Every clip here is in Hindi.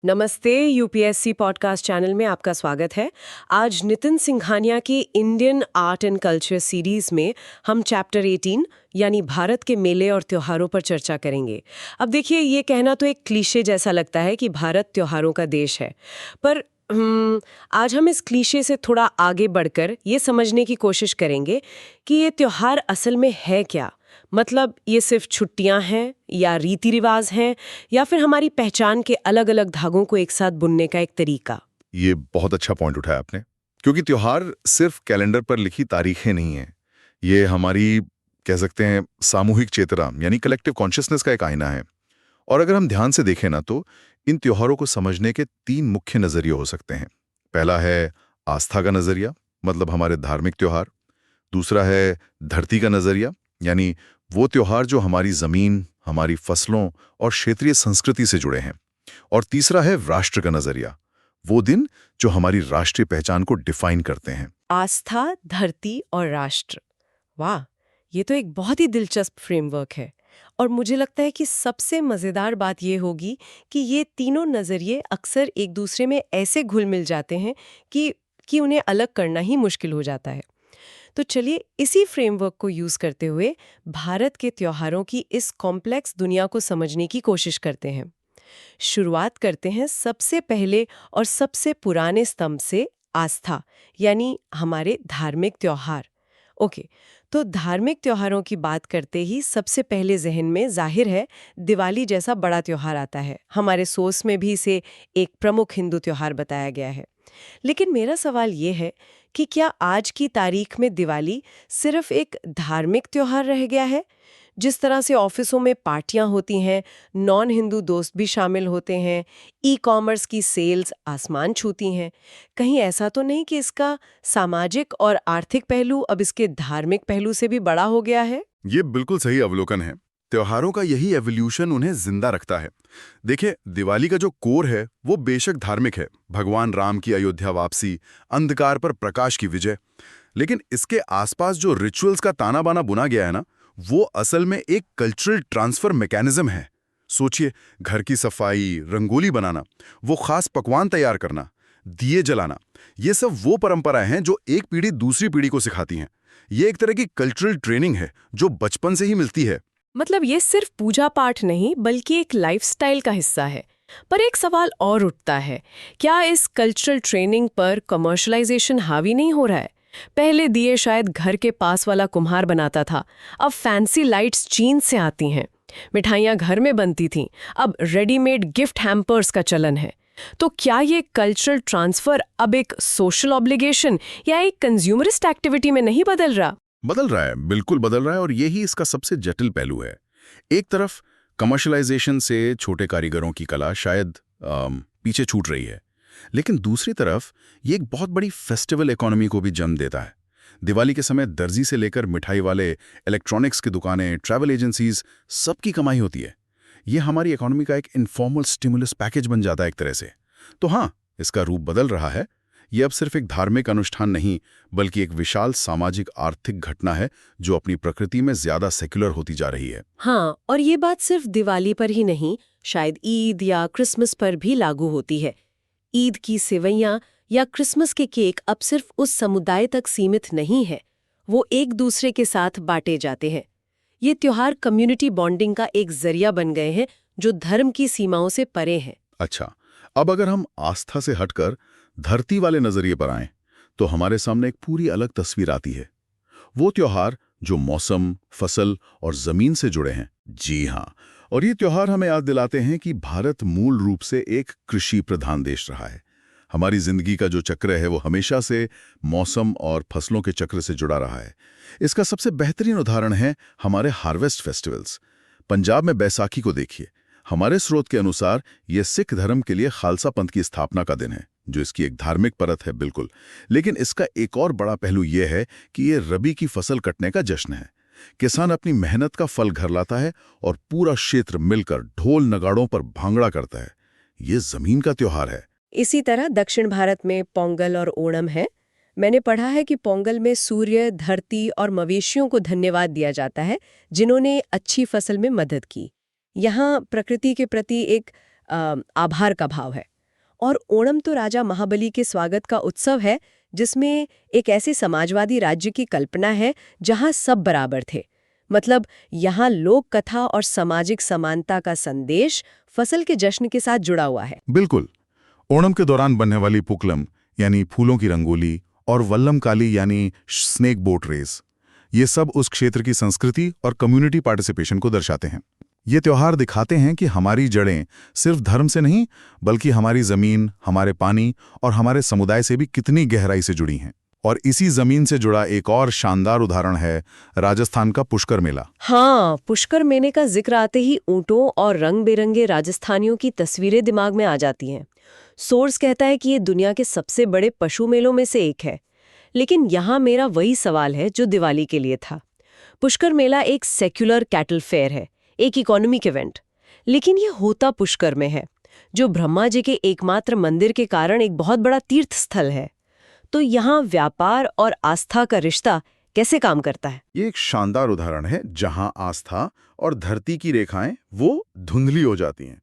नमस्ते यूपीएससी पॉडकास्ट चैनल में आपका स्वागत है। आज नितिन सिंघानिया की Indian art and culture series में हम चैप्टर 18 यानी भारत के मेले और त्योहारों पर चर्चा करेंगे। अब देखिए, ये कहना तो एक क्लीशे जैसा लगता है कि भारत त्योहारों का देश है, पर आज हम इस क्लीशे से थोड़ा आगे बढ़कर ये समझने की कोशिश करेंगे कि ये त्योहार असल में है क्या। मतलब ये सिर्फ छुट्टियां हैं या रीति रिवाज हैं या फिर हमारी पहचान के अलग अलग धागों को एक साथ बुनने का एक तरीका। ये बहुत अच्छा पॉइंट उठाया आपने, क्योंकि त्योहार सिर्फ कैलेंडर पर लिखी तारीखें नहीं हैं। ये हमारी कह सकते हैं सामूहिक चेतना यानी कलेक्टिव कॉन्शियसनेस का एक आईना है। और अगर हम ध्यान से देखें ना, तो इन त्योहारों को समझने के 3 मुख्य नजरिए हो सकते हैं। पहला है आस्था का नजरिया, मतलब हमारे धार्मिक त्योहार। दूसरा है धरती का नजरिया, यानी वो त्योहार जो हमारी जमीन, हमारी फसलों और क्षेत्रीय संस्कृति से जुड़े हैं। और तीसरा है राष्ट्र का नजरिया, वो दिन जो हमारी राष्ट्रीय पहचान को डिफाइन करते हैं। आस्था, धरती और राष्ट्र, वाह, ये तो एक बहुत ही दिलचस्प फ्रेमवर्क है। और मुझे लगता है कि सबसे मजेदार बात ये होगी कि ये तीनों नजरिए अक्सर एक दूसरे में ऐसे घुल मिल जाते हैं कि उन्हें अलग करना ही मुश्किल हो जाता है। तो चलिए इसी फ्रेमवर्क को यूज करते हुए भारत के त्योहारों की इस कॉम्प्लेक्स दुनिया को समझने की कोशिश करते हैं। शुरुआत करते हैं सबसे पहले और सबसे पुराने स्तंभ से, आस्था, यानी हमारे धार्मिक त्योहार। ओके, तो धार्मिक त्योहारों की बात करते ही सबसे पहले जहन में जाहिर है दिवाली जैसा बड़ा त्योहार आता है। हमारे सोर्स में भी इसे एक प्रमुख हिंदू त्योहार बताया गया है। लेकिन मेरा सवाल ये है कि क्या आज की तारीख में दिवाली सिर्फ एक धार्मिक त्योहार रह गया है? जिस तरह से ऑफिसों में पार्टियां होती हैं, नॉन हिंदू दोस्त भी शामिल होते हैं, ई कॉमर्स की सेल्स आसमान छूती हैं, कहीं ऐसा तो नहीं कि इसका सामाजिक और आर्थिक पहलू अब इसके धार्मिक पहलू से भी बड़ा हो गया है? ये बिल्कुल सही अवलोकन है। त्योहारों का यही एवोल्यूशन उन्हें जिंदा रखता है। देखिए, दिवाली का जो कोर है वो बेशक धार्मिक है, भगवान राम की अयोध्या वापसी, अंधकार पर प्रकाश की विजय। लेकिन इसके आसपास जो रिचुअल्स का ताना बाना बुना गया है ना, वो असल में एक कल्चरल ट्रांसफर मैकेनिज्म है। सोचिए, घर की सफाई, रंगोली बनाना, वो खास पकवान तैयार करना, दिए जलाना, ये सब वो परंपराएं हैं जो एक पीढ़ी दूसरी पीढ़ी को सिखाती हैं। ये एक तरह की कल्चरल ट्रेनिंग है जो बचपन से ही मिलती है। मतलब ये सिर्फ पूजा पाठ नहीं बल्कि एक लाइफस्टाइल का हिस्सा है। पर एक सवाल और उठता है, क्या इस कल्चरल ट्रेनिंग पर कमर्शलाइजेशन हावी नहीं हो रहा है? पहले दिए शायद घर के पास वाला कुम्हार बनाता था, अब फैंसी लाइट्स चीन से आती हैं। मिठाइयाँ घर में बनती थीं, अब रेडीमेड गिफ्ट हैम्पर्स का चलन है। तो क्या ये कल्चरल ट्रांसफर अब एक सोशल ऑब्लिगेशन या एक कंज्यूमरिस्ट एक्टिविटी में नहीं बदल रहा? बदल रहा है, बिल्कुल बदल रहा है, और यही इसका सबसे जटिल पहलू है। एक तरफ कमर्शलाइजेशन से छोटे कारीगरों की कला शायद पीछे छूट रही है, लेकिन दूसरी तरफ ये एक बहुत बड़ी फेस्टिवल इकोनॉमी को भी जन्म देता है। दिवाली के समय दर्जी से लेकर मिठाई वाले, इलेक्ट्रॉनिक्स की दुकानें, ट्रैवल एजेंसीज, सबकी कमाई होती है। ये हमारी इकोनॉमी का एक इनफॉर्मल स्टिमुलस पैकेज बन जाता है एक तरह से। तो हाँ, इसका रूप बदल रहा है। ये अब सिर्फ एक धार्मिक अनुष्ठान नहीं, बल्कि एक विशाल सामाजिक आर्थिक घटना है जो अपनी प्रकृति में ज्यादा सेक्युलर होती जा रही है। हाँ, और ये बात सिर्फ दिवाली पर ही नहीं, शायद ईद या क्रिसमस पर भी लागू होती है। ईद की सेवइयां या क्रिसमस के केक अब सिर्फ उस समुदाय तक सीमित नहीं है, वो एक दूसरे के साथ बांटे जाते हैं। ये त्योहार कम्युनिटी बॉन्डिंग का एक जरिया बन गए हैं जो धर्म की सीमाओं से परे हैं। अच्छा, अब अगर हम आस्था से हटकर धरती वाले नजरिए पर आएं, तो हमारे सामने एक पूरी अलग तस्वीर आती है। वो त्योहार जो मौसम, फसल और जमीन से जुड़े हैं। जी हाँ, और ये त्योहार हमें याद दिलाते हैं कि भारत मूल रूप से एक कृषि प्रधान देश रहा है। हमारी जिंदगी का जो चक्र है वो हमेशा से मौसम और फसलों के चक्र से जुड़ा रहा है। इसका सबसे बेहतरीन उदाहरण है हमारे हार्वेस्ट फेस्टिवल्स। पंजाब में बैसाखी को देखिए। हमारे स्रोत के अनुसार ये सिख धर्म के लिए खालसा पंथ की स्थापना का दिन है, जो इसकी एक धार्मिक परत है बिल्कुल। लेकिन इसका एक और बड़ा पहलू यह है कि ये रबी की फसल कटने का जश्न है। किसान अपनी मेहनत का फल घर लाता है और पूरा क्षेत्र मिलकर ढोल नगाड़ों पर भांगड़ा करता है। ये जमीन का त्योहार है। इसी तरह दक्षिण भारत में पोंगल और ओणम है। मैंने पढ़ा है कि पोंगल में सूर्य, धरती और मवेशियों को धन्यवाद दिया जाता है जिन्होंने अच्छी फसल में मदद की। यहाँ प्रकृति के प्रति एक आभार का भाव है। और ओणम तो राजा महाबली के स्वागत का उत्सव है, जिसमें एक ऐसे समाजवादी राज्य की कल्पना है जहां सब बराबर थे। मतलब यहाँ लोक कथा और सामाजिक समानता का संदेश फसल के जश्न के साथ जुड़ा हुआ है। बिल्कुल। ओणम के दौरान बनने वाली पुक्लम यानी फूलों की रंगोली और वल्लम काली यानी स्नेक बोट रेस, ये सब उस क्षेत्र की संस्कृति और कम्युनिटी पार्टिसिपेशन को दर्शाते हैं। ये त्योहार दिखाते हैं कि हमारी जड़ें सिर्फ धर्म से नहीं, बल्कि हमारी जमीन, हमारे पानी और हमारे समुदाय से भी कितनी गहराई से जुड़ी हैं। और इसी जमीन से जुड़ा एक और शानदार उदाहरण है राजस्थान का पुष्कर मेला। हाँ, पुष्कर मेले का जिक्र आते ही ऊंटों और रंग बिरंगे राजस्थानियों की तस्वीरें दिमाग में आ जाती हैं। सोर्स कहता है कि ये दुनिया के सबसे बड़े पशु मेलों में से एक है। लेकिन यहाँ मेरा वही सवाल है जो दिवाली के लिए था। पुष्कर मेला एक सेक्युलर कैटल फेयर है, एक इकोनॉमिक इवेंट, लेकिन ये होता पुष्कर में है, जो ब्रह्मा जी के एकमात्र मंदिर के कारण एक बहुत बड़ा तीर्थ स्थल है। तो यहाँ व्यापार और आस्था का रिश्ता कैसे काम करता है? ये एक शानदार उदाहरण है जहां आस्था और धरती की रेखाएं वो धुंधली हो जाती हैं।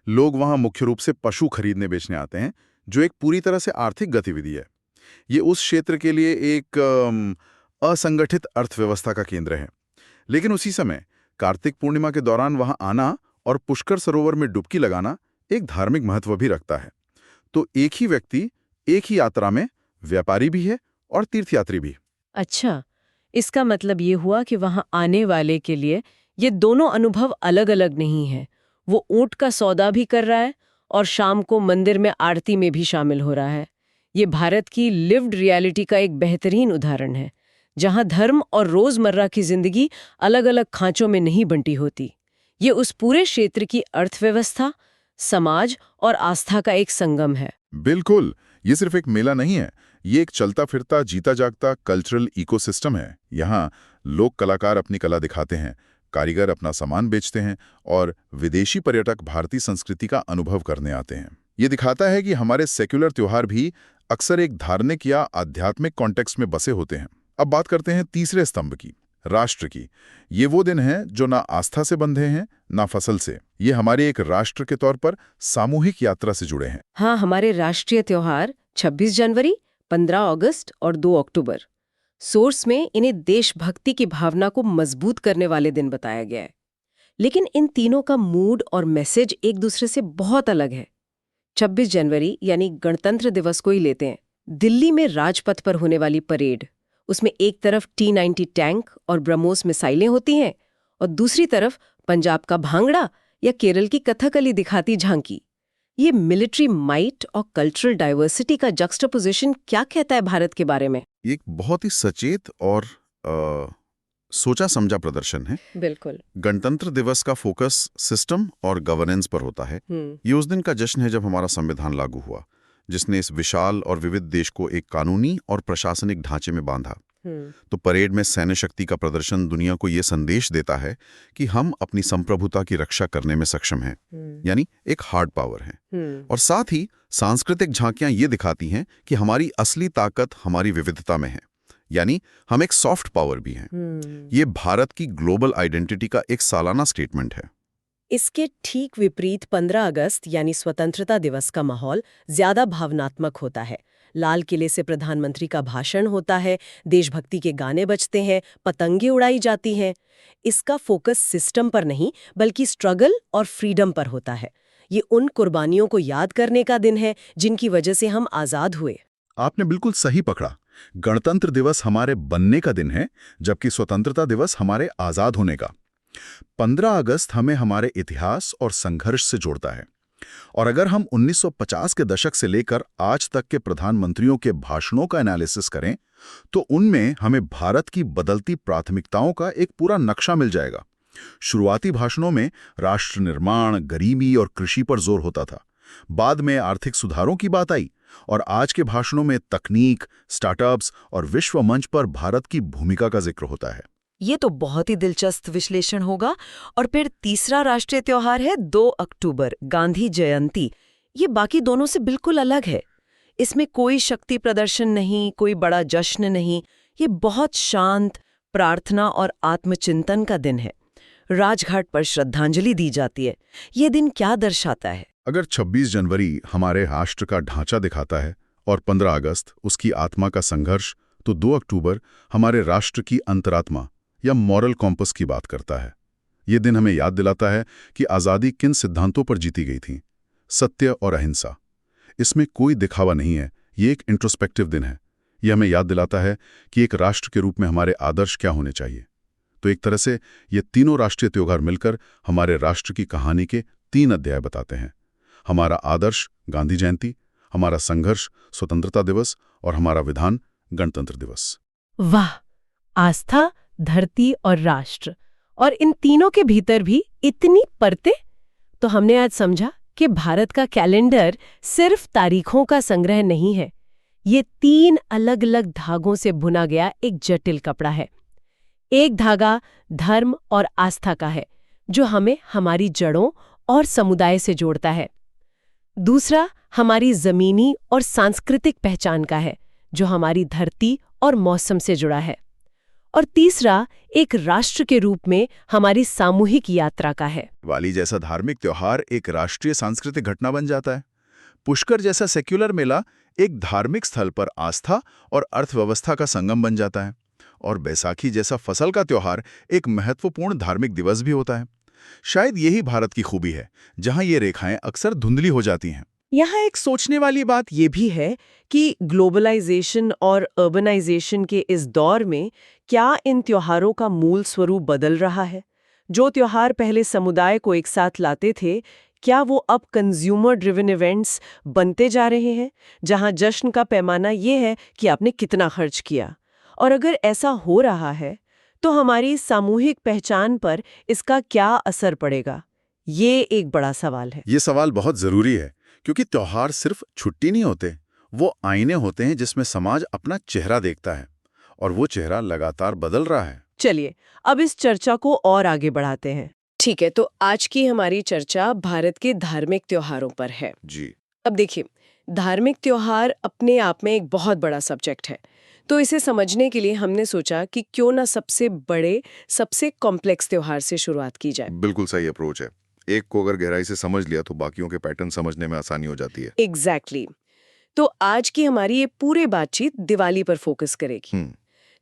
लोग वहां मुख्य रूप से पशु खरीदने बेचने आते हैं, जो एक पूरी तरह से आर्थिक गतिविधि है। ये उस क्षेत्र के लिए एक असंगठित अर्थव्यवस्था का केंद्र है। लेकिन उसी समय कार्तिक पूर्णिमा के दौरान वहां आना और पुष्कर सरोवर में डुबकी लगाना एक धार्मिक महत्व भी रखता है। तो एक ही व्यक्ति एक ही यात्रा में व्यापारी भी है और तीर्थयात्री भी। अच्छा, इसका मतलब ये हुआ कि वहां आने वाले के लिए ये दोनों अनुभव अलग-अलग नहीं हैं। वो ऊंट का सौदा भी कर रहा है और शाम को मंदिर में आरती में भी शामिल हो रहा है। ये भारत की लिव्ड रियलिटी का एक बेहतरीन उदाहरण है, जहां धर्म और रोजमर्रा की जिंदगी अलग-अलग खांचों में नहीं बंटी होती। ये उस पूरे क्षेत्र की अर्थव्यवस्था, समाज और आस्था का एक संगम है। बिल्कुल, ये सिर्फ एक मेला नहीं है, ये एक चलता फिरता जीता जागता कल्चरल इकोसिस्टम है। यहाँ लोक कलाकार अपनी कला दिखाते हैं, कारीगर अपना सामान बेचते हैं और विदेशी पर्यटक भारतीय संस्कृति का अनुभव करने आते हैं। ये दिखाता है कि हमारे सेक्युलर त्योहार भी अक्सर एक धार्मिक या आध्यात्मिक कॉन्टेक्स्ट में बसे होते हैं। अब बात करते हैं तीसरे स्तंभ की, राष्ट्र की। ये वो दिन हैं जो ना आस्था से बंधे हैं, ना फसल से। ये हमारे एक राष्ट्र के तौर पर सामूहिक यात्रा से जुड़े हैं। हाँ, हमारे राष्ट्रीय त्योहार 26 जनवरी, 15 अगस्त और 2 अक्टूबर। सोर्स में इन्हें देशभक्ति की भावना को मजबूत करने वाले दिन बताया गया है। लेकिन इन तीनों का मूड और मैसेज एक दूसरे से बहुत अलग है। 26 जनवरी यानी गणतंत्र दिवस को ही लेते हैं। दिल्ली में राजपथ पर होने वाली परेड, उसमें एक तरफ T-90 टैंक और ब्रह्मोस मिसाइलें होती हैं और दूसरी तरफ पंजाब का भांगड़ा या केरल की कथकली दिखाती झांकी। ये मिलिट्री माइट और कल्चरल डाइवर्सिटी का जक्सटापोजिशन क्या कहता है भारत के बारे में? ये एक बहुत ही सचेत और सोचा समझा प्रदर्शन है। बिल्कुल। गणतंत्र दिवस का फोकस सिस्टम और गवर्नेंस पर होता है। ये उस दिन का जश्न है जब हमारा संविधान लागू हुआ, जिसने इस विशाल और विविध देश को एक कानूनी और प्रशासनिक ढांचे में बांधा। तो परेड में सैन्य शक्ति का प्रदर्शन दुनिया को ये संदेश देता है कि हम अपनी संप्रभुता की रक्षा करने में सक्षम हैं, यानी एक हार्ड पावर है। और साथ ही सांस्कृतिक झांकियां ये दिखाती हैं कि हमारी असली ताकत हमारी विविधता में है, यानी हम एक सॉफ्ट पावर भी हैं। ये भारत की ग्लोबल आइडेंटिटी का एक सालाना स्टेटमेंट है। इसके ठीक विपरीत 15 अगस्त यानी स्वतंत्रता दिवस का माहौल ज्यादा भावनात्मक होता है। लाल किले से प्रधानमंत्री का भाषण होता है, देशभक्ति के गाने बजते हैं, पतंगे उड़ाई जाती हैं। इसका फोकस सिस्टम पर नहीं, बल्कि स्ट्रगल और फ्रीडम पर होता है। ये उन कुर्बानियों को याद करने का दिन है जिनकी वजह से हम आजाद हुए। आपने बिल्कुल सही पकड़ा। गणतंत्र दिवस हमारे बनने का दिन है, जबकि स्वतंत्रता दिवस हमारे आजाद होने का। 15 अगस्त हमें हमारे इतिहास और संघर्ष से जोड़ता है। और अगर हम 1950 के दशक से लेकर आज तक के प्रधानमंत्रियों के भाषणों का एनालिसिस करें, तो उनमें हमें भारत की बदलती प्राथमिकताओं का एक पूरा नक्शा मिल जाएगा। शुरुआती भाषणों में राष्ट्र निर्माण, गरीबी और कृषि पर जोर होता था। बाद में आर्थिक सुधारों की बात आई और आज के भाषणों में तकनीक, स्टार्टअप्स और विश्व मंच पर भारत की भूमिका का जिक्र होता है। ये तो बहुत ही दिलचस्प विश्लेषण होगा। और फिर तीसरा राष्ट्रीय त्योहार है 2 अक्टूबर, गांधी जयंती। ये बाकी दोनों से बिल्कुल अलग है। इसमें कोई शक्ति प्रदर्शन नहीं, कोई बड़ा जश्न नहीं। ये बहुत शांत, प्रार्थना और आत्मचिंतन का दिन है। राजघाट पर श्रद्धांजलि दी जाती है। ये दिन क्या दर्शाता है? अगर 26 जनवरी हमारे राष्ट्र का ढांचा दिखाता है और 15 अगस्त उसकी आत्मा का संघर्ष, तो 2 अक्टूबर हमारे राष्ट्र की अंतरात्मा या मॉरल कॉम्पस की बात करता है। ये दिन हमें याद दिलाता है कि आज़ादी किन सिद्धांतों पर जीती गई थी, सत्य और अहिंसा। इसमें कोई दिखावा नहीं है, ये एक इंट्रोस्पेक्टिव दिन है। ये हमें याद दिलाता है कि एक राष्ट्र के रूप में हमारे आदर्श क्या होने चाहिए। तो एक तरह से ये तीनों राष्ट्रीय त्योहार मिलकर हमारे राष्ट्र की कहानी के 3 अध्याय बताते हैं। हमारा आदर्श गांधी जयंती, हमारा संघर्ष स्वतंत्रता दिवस और हमारा विधान गणतंत्र दिवस। वाह, आस्था, धरती और राष्ट्र, और इन तीनों के भीतर भी इतनी परतें। तो हमने आज समझा कि भारत का कैलेंडर सिर्फ तारीखों का संग्रह नहीं है, ये 3 अलग-अलग धागों से बुना गया एक जटिल कपड़ा है। एक धागा धर्म और आस्था का है, जो हमें हमारी जड़ों और समुदाय से जोड़ता है। दूसरा हमारी जमीनी और सांस्कृतिक पहचान का है, जो हमारी धरती और मौसम से जुड़ा है। और तीसरा एक राष्ट्र के रूप में हमारी सामूहिक यात्रा का है। दिवाली जैसा धार्मिक त्योहार एक राष्ट्रीय सांस्कृतिक घटना बन जाता है। पुष्कर जैसा सेक्युलर मेला एक धार्मिक स्थल पर आस्था और अर्थव्यवस्था का संगम बन जाता है। और बैसाखी जैसा फसल का त्योहार एक महत्वपूर्ण धार्मिक दिवस भी होता है। शायद यही भारत की खूबी है, जहां ये रेखाएं अक्सर धुंधली हो जाती हैं। यहाँ एक सोचने वाली बात ये भी है कि ग्लोबलाइजेशन और अर्बनाइजेशन के इस दौर में क्या इन त्योहारों का मूल स्वरूप बदल रहा है? जो त्योहार पहले समुदाय को एक साथ लाते थे, क्या वो अब कंज्यूमर ड्रिवन इवेंट्स बनते जा रहे हैं, जहां जश्न का पैमाना ये है कि आपने कितना खर्च किया? और अगर ऐसा हो रहा है, तो हमारी सामूहिक पहचान पर इसका क्या असर पड़ेगा? ये एक बड़ा सवाल है। ये सवाल बहुत जरूरी है, क्योंकि त्योहार सिर्फ छुट्टी नहीं होते, वो आईने होते हैं जिसमें समाज अपना चेहरा देखता है, और वो चेहरा लगातार बदल रहा है। चलिए अब इस चर्चा को और आगे बढ़ाते हैं। ठीक है, तो आज की हमारी चर्चा भारत के धार्मिक त्योहारों पर है। जी। अब देखिए, धार्मिक त्योहार अपने आप में एक बहुत बड़ा सब्जेक्ट है। तो इसे समझने के लिए हमने सोचा कि क्यों ना सबसे बड़े, सबसे कॉम्प्लेक्स त्योहार से शुरुआत की जाए। बिल्कुल सही अप्रोच है। एक को अगर गहराई से समझ लिया तो बाकियों के पैटर्न समझने में आसानी हो जाती है। एग्जैक्टली। तो आज की हमारी ये पूरी बातचीत दिवाली पर फोकस करेगी।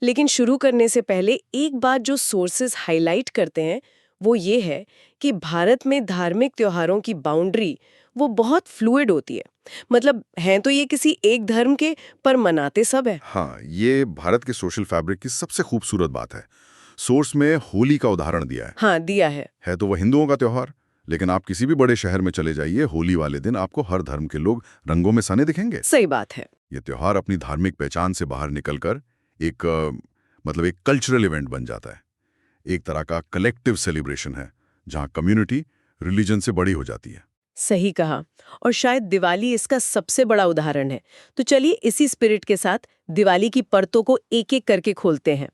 लेकिन शुरू करने से पहले एक बात जो सोर्सेज हाईलाइट करते हैं वो ये है कि भारत में धार्मिक त्योहारों की बाउंड्री वो बहुत फ्लूइड होती है। मतलब हैं तो ये किसी एक धर्म के, पर मनाते सब है। हाँ, ये भारत के सोशल फैब्रिक की सबसे खूबसूरत बात है। सोर्स में होली का उदाहरण दिया है। हाँ, दिया है तो वह हिंदुओं का त्योहार, लेकिन आप किसी भी बड़े शहर में चले जाइए, होली वाले दिन आपको हर धर्म के लोग रंगों में सने दिखेंगे। सही बात है। ये त्योहार अपनी धार्मिक पहचान से बाहर निकलकर एक कल्चरल इवेंट बन जाता है। एक तरह का कलेक्टिव सेलिब्रेशन है, जहां कम्युनिटी रिलीजन से बड़ी हो जाती है। सही कहा, और शायद दिवाली इसका सबसे बड़ा उदाहरण है। तो चलिए इसी स्पिरिट के साथ दिवाली की परतों को एक एक करके खोलते हैं।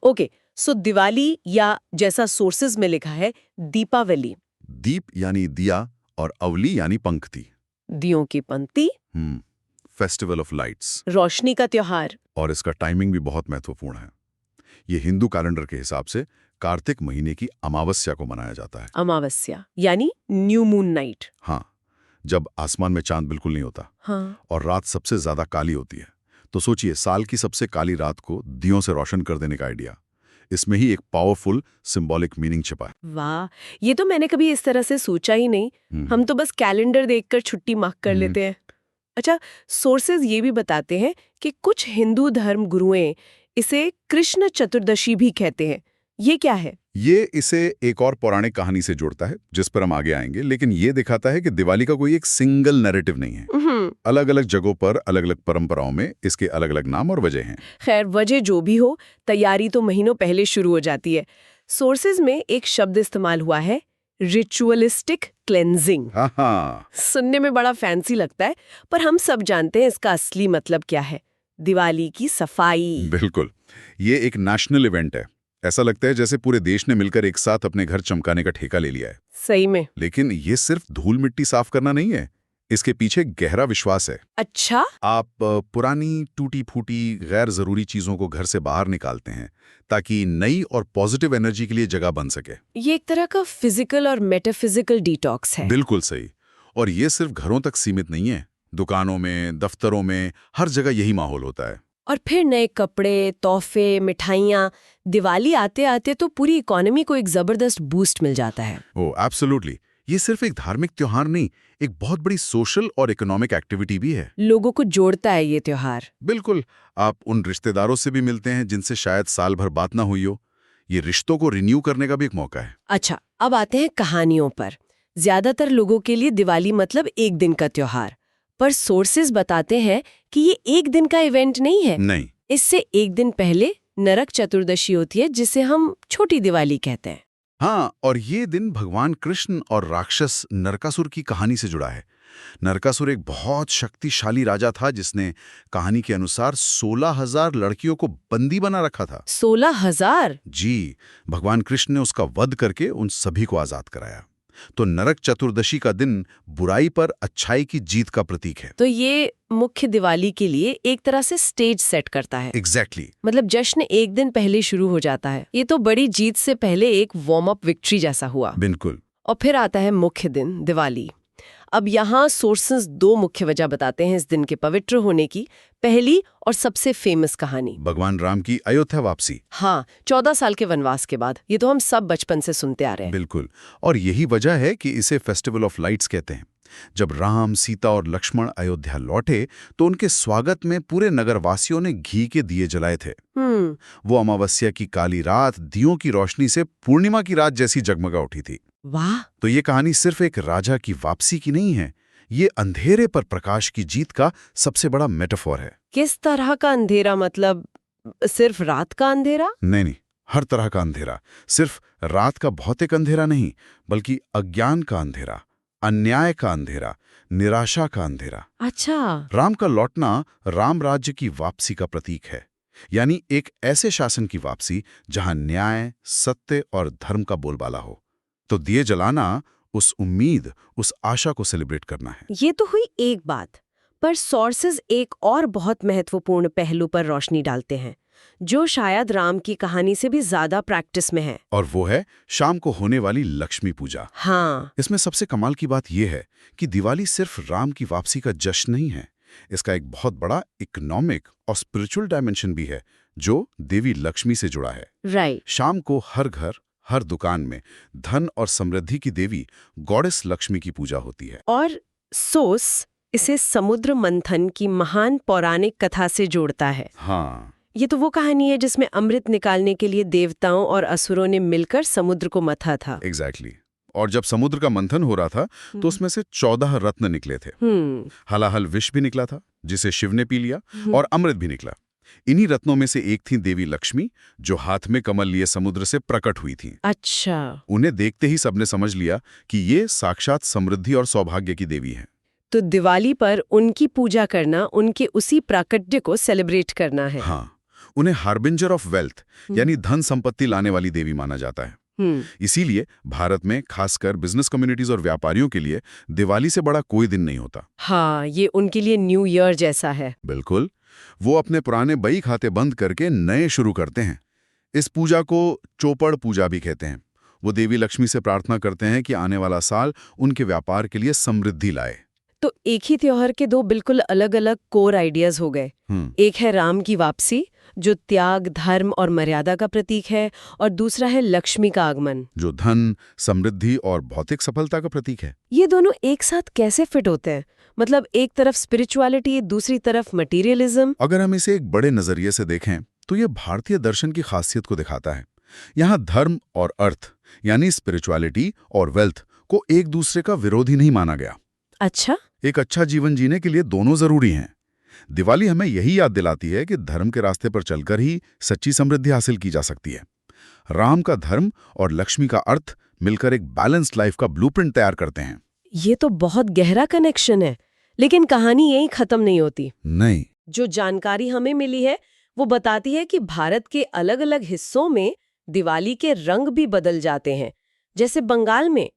ओके, सो दिवाली, या जैसा सोर्सेज में लिखा है, दीपावली। दीप यानी दिया और अवली यानी पंक्ति। दियों की पंक्ति, फेस्टिवल ऑफ लाइट्स, रोशनी का त्योहार। और इसका टाइमिंग भी बहुत महत्वपूर्ण है। ये हिंदू कैलेंडर के हिसाब से कार्तिक महीने की अमावस्या को मनाया जाता है। अमावस्या यानी न्यू मून नाइट। हाँ, जब आसमान में चांद बिल्कुल नहीं होता। हाँ। और रात सबसे ज्यादा काली होती है। तो सोचिए, साल की सबसे काली रात को दियों से रोशन कर देने का आइडिया, इसमें ही एक पावरफुल सिंबॉलिक मीनिंग छिपा है। वाह, ये तो मैंने कभी इस तरह से सोचा ही नहीं। हम तो बस कैलेंडर देखकर छुट्टी मार्क कर लेते हैं। अच्छा, सोर्सेज ये भी बताते हैं कि कुछ हिंदू धर्म गुरुएं इसे कृष्ण चतुर्दशी भी कहते हैं। ये क्या है? ये इसे एक और पौराणिक कहानी से जोड़ता है, जिस पर हम आगे आएंगे, लेकिन ये दिखाता है कि दिवाली का कोई एक सिंगल नैरेटिव नहीं है। अलग अलग जगहों पर अलग अलग परंपराओं में इसके अलग अलग नाम और वजह हैं। खैर, वजह जो भी हो, तैयारी तो महीनों पहले शुरू हो जाती है। सोर्सेज में एक शब्द इस्तेमाल हुआ है, रिचुअलिस्टिक क्लेंजिंग। हाँ, सुनने में बड़ा फैंसी लगता है, पर हम सब जानते हैं इसका असली मतलब क्या है। दिवाली की सफाई। बिल्कुल, ये एक नेशनल इवेंट है। ऐसा लगता है जैसे पूरे देश ने मिलकर एक साथ अपने घर चमकाने का ठेका ले लिया है। सही में। लेकिन ये सिर्फ धूल मिट्टी साफ करना नहीं है, इसके पीछे गहरा विश्वास है। अच्छा? आप पुरानी टूटी फूटी गैर जरूरी चीजों को घर से बाहर निकालते हैं ताकि नई और पॉजिटिव एनर्जी के लिए जगह बन सके। ये एक तरह का फिजिकल और मेटाफिजिकल डिटॉक्स है। बिल्कुल सही। और ये सिर्फ घरों तक सीमित नहीं है, दुकानों में, दफ्तरों में, हर जगह यही माहौल होता है। और फिर नए कपड़े, तोहफे, मिठाइयाँ, दिवाली आते आते तो पूरी इकोनॉमी को एक जबरदस्त बूस्ट मिल जाता है। ओह एब्सोल्युटली, ये सिर्फ एक धार्मिक त्योहार नहीं, एक बहुत बड़ी सोशल और इकोनॉमिक एक्टिविटी भी है। लोगों को जोड़ता है ये त्योहार। बिल्कुल, आप उन रिश्तेदारों से भी मिलते हैं जिनसे शायद साल भर बात ना हुई हो। ये रिश्तों को रिन्यू करने का भी एक मौका है। अच्छा, अब आते हैं कहानियों पर। ज्यादातर लोगों के लिए दिवाली मतलब एक दिन का त्योहार, पर सोर्सेज बताते हैं कि ये एक दिन का इवेंट नहीं है। नहीं, इससे एक दिन पहले नरक चतुर्दशी होती है, जिसे हम छोटी दिवाली कहते हैं। हाँ, और ये दिन भगवान कृष्ण और राक्षस नरकासुर की कहानी से जुड़ा है। नरकासुर एक बहुत शक्तिशाली राजा था जिसने कहानी के अनुसार 16,000 लड़कियों को बंदी बना रखा था। 16,000? जी, भगवान कृष्ण ने उसका वध करके उन सभी को आजाद कराया। तो नरक चतुर्दशी का दिन बुराई पर अच्छाई की जीत का प्रतीक है। तो ये मुख्य दिवाली के लिए एक तरह से स्टेज सेट करता है। एग्जैक्टली। मतलब जश्न एक दिन पहले शुरू हो जाता है। ये तो बड़ी जीत से पहले एक वार्म अप विक्ट्री जैसा हुआ। बिल्कुल। और फिर आता है मुख्य दिन दिवाली। अब यहाँ सोर्सेस दो मुख्य वजह बताते हैं इस दिन के पवित्र होने की। पहली और सबसे फेमस कहानी, भगवान राम की अयोध्या वापसी। हाँ, 14 साल के वनवास के बाद। ये तो हम सब बचपन से सुनते आ रहे हैं। बिल्कुल, और यही वजह है कि इसे फेस्टिवल ऑफ लाइट्स कहते हैं। जब राम, सीता और लक्ष्मण अयोध्या लौटे तो उनके स्वागत में पूरे नगरवासियों ने घी के दिए जलाए थे। वो अमावस्या की काली रात दियों की रोशनी से पूर्णिमा की रात जैसी जगमगा उठी थी। वाह! तो ये कहानी सिर्फ एक राजा की वापसी की नहीं है, ये अंधेरे पर प्रकाश की जीत का सबसे बड़ा मेटाफोर है। किस तरह का अंधेरा? मतलब सिर्फ रात का अंधेरा? नहीं, हर तरह का अंधेरा। सिर्फ रात का भौतिक अंधेरा नहीं, बल्कि अज्ञान का अंधेरा, अन्याय का अंधेरा, निराशा का अंधेरा। अच्छा। राम का लौटना राम राज्य की वापसी का प्रतीक है, यानी एक ऐसे शासन की वापसी जहां न्याय, सत्य और धर्म का बोलबाला हो। तो दिए जलाना उस उम्मीद, उस आशा को सेलिब्रेट करना है। ये तो हुई एक बात, पर सोर्सेज एक और बहुत महत्वपूर्ण पहलू पर रोशनी डालते हैं, जो शायद राम की कहानी से भी ज्यादा प्रैक्टिस में है। और वो है शाम को होने वाली लक्ष्मी पूजा। हाँ। इसमें सबसे कमाल की बात यह है कि दिवाली सिर्फ राम की वापसी का जश्न नहीं है, इसका एक बहुत बड़ा इकोनॉमिक और स्पिरिचुअल डायमेंशन भी है, जो देवी लक्ष्मी से जुड़ा है। राइट। शाम को हर घर, हर दुकान में धन और समृद्धि की देवी गॉडेस लक्ष्मी की पूजा होती है। और सोस इसे समुद्र मंथन की महान पौराणिक कथा से जोड़ता है। हाँ, ये तो वो कहानी है जिसमें अमृत निकालने के लिए देवताओं और असुरों ने मिलकर समुद्र को मथा था। एग्जैक्टली। और जब समुद्र का मंथन हो रहा था तो उसमें से 14 रत्न निकले थे। हलाहल विष भी निकला था जिसे शिव ने पी लिया, और अमृत भी निकला। इन्हीं रत्नों में से एक थी देवी लक्ष्मी, जो हाथ में कमल लिए समुद्र से प्रकट हुई थी। अच्छा। उन्हें देखते ही सबने समझ लिया कि ये साक्षात समृद्धि और सौभाग्य की देवी है। तो दिवाली पर उनकी पूजा करना, उनके उसी प्राकट्य को सेलिब्रेट करना है। हाँ, उन्हें हार्बिंजर ऑफ वेल्थ यानी धन संपत्ति लाने वाली देवी माना जाता है। इसीलिए भारत में खासकर बिजनेस कम्युनिटीज और व्यापारियों के लिए दिवाली से बड़ा कोई दिन नहीं होता। हाँ, ये उनके लिए न्यू ईयर जैसा है। बिल्कुल, वो अपने पुराने बही खाते बंद करके नए शुरू करते हैं। इस पूजा को चौपड़ पूजा भी कहते हैं। वो देवी लक्ष्मी से प्रार्थना करते हैं कि आने वाला साल उनके व्यापार के लिए समृद्धि लाए। तो एक ही त्योहार के दो बिल्कुल अलग-अलग कोर आइडियाज हो गए। एक है राम की वापसी, जो त्याग, धर्म और मर्यादा का प्रतीक है, और दूसरा है लक्ष्मी का आगमन, जो धन, समृद्धि और भौतिक सफलता का प्रतीक है। ये दोनों एक साथ कैसे फिट होते हैं? मतलब एक तरफ स्पिरिचुअलिटी, दूसरी तरफ मटेरियलिज्म। अगर हम इसे एक बड़े नजरिए से देखें तो ये भारतीय दर्शन की खासियत को दिखाता है। यहाँ धर्म और अर्थ यानी स्पिरिचुअलिटी और वेल्थ को एक दूसरे का विरोधी नहीं माना गया। अच्छा। एक अच्छा जीवन जीने के लिए दोनों जरूरी हैं। दिवाली हमें यही याद दिलाती है कि धर्म के रास्ते पर चलकर ही सच्ची समृद्धि हासिल की जा सकती है। राम का धर्म और लक्ष्मी का अर्थ मिलकर एक बैलेंस्ड लाइफ का ब्लूप्रिंट तैयार करते हैं। ये तो बहुत गहरा कनेक्शन है, लेकिन कहानी यहीं खत्म नहीं होती। नहीं, जो जानकारी हमें मिली है वो बताती है कि भारत के अलग-अलग हिस्सों में दिवाली के रंग भी बदल जाते हैं। जैसे बंगाल में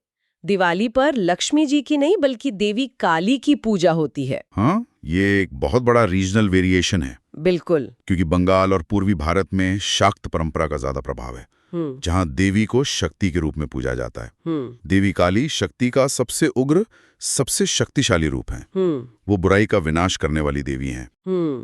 दिवाली पर लक्ष्मी जी की नहीं बल्कि देवी काली की पूजा होती है। हाँ, ये एक बहुत बड़ा रीजनल वेरिएशन है। बिल्कुल। क्योंकि बंगाल और पूर्वी भारत में शाक्त परंपरा का ज्यादा प्रभाव है। जहां देवी को शक्ति के रूप में पूजा जाता है। हम्म देवी काली शक्ति का सबसे उग्र, सबसे शक्तिशाली रूप है। वो बुराई का विनाश करने वाली देवी हैं।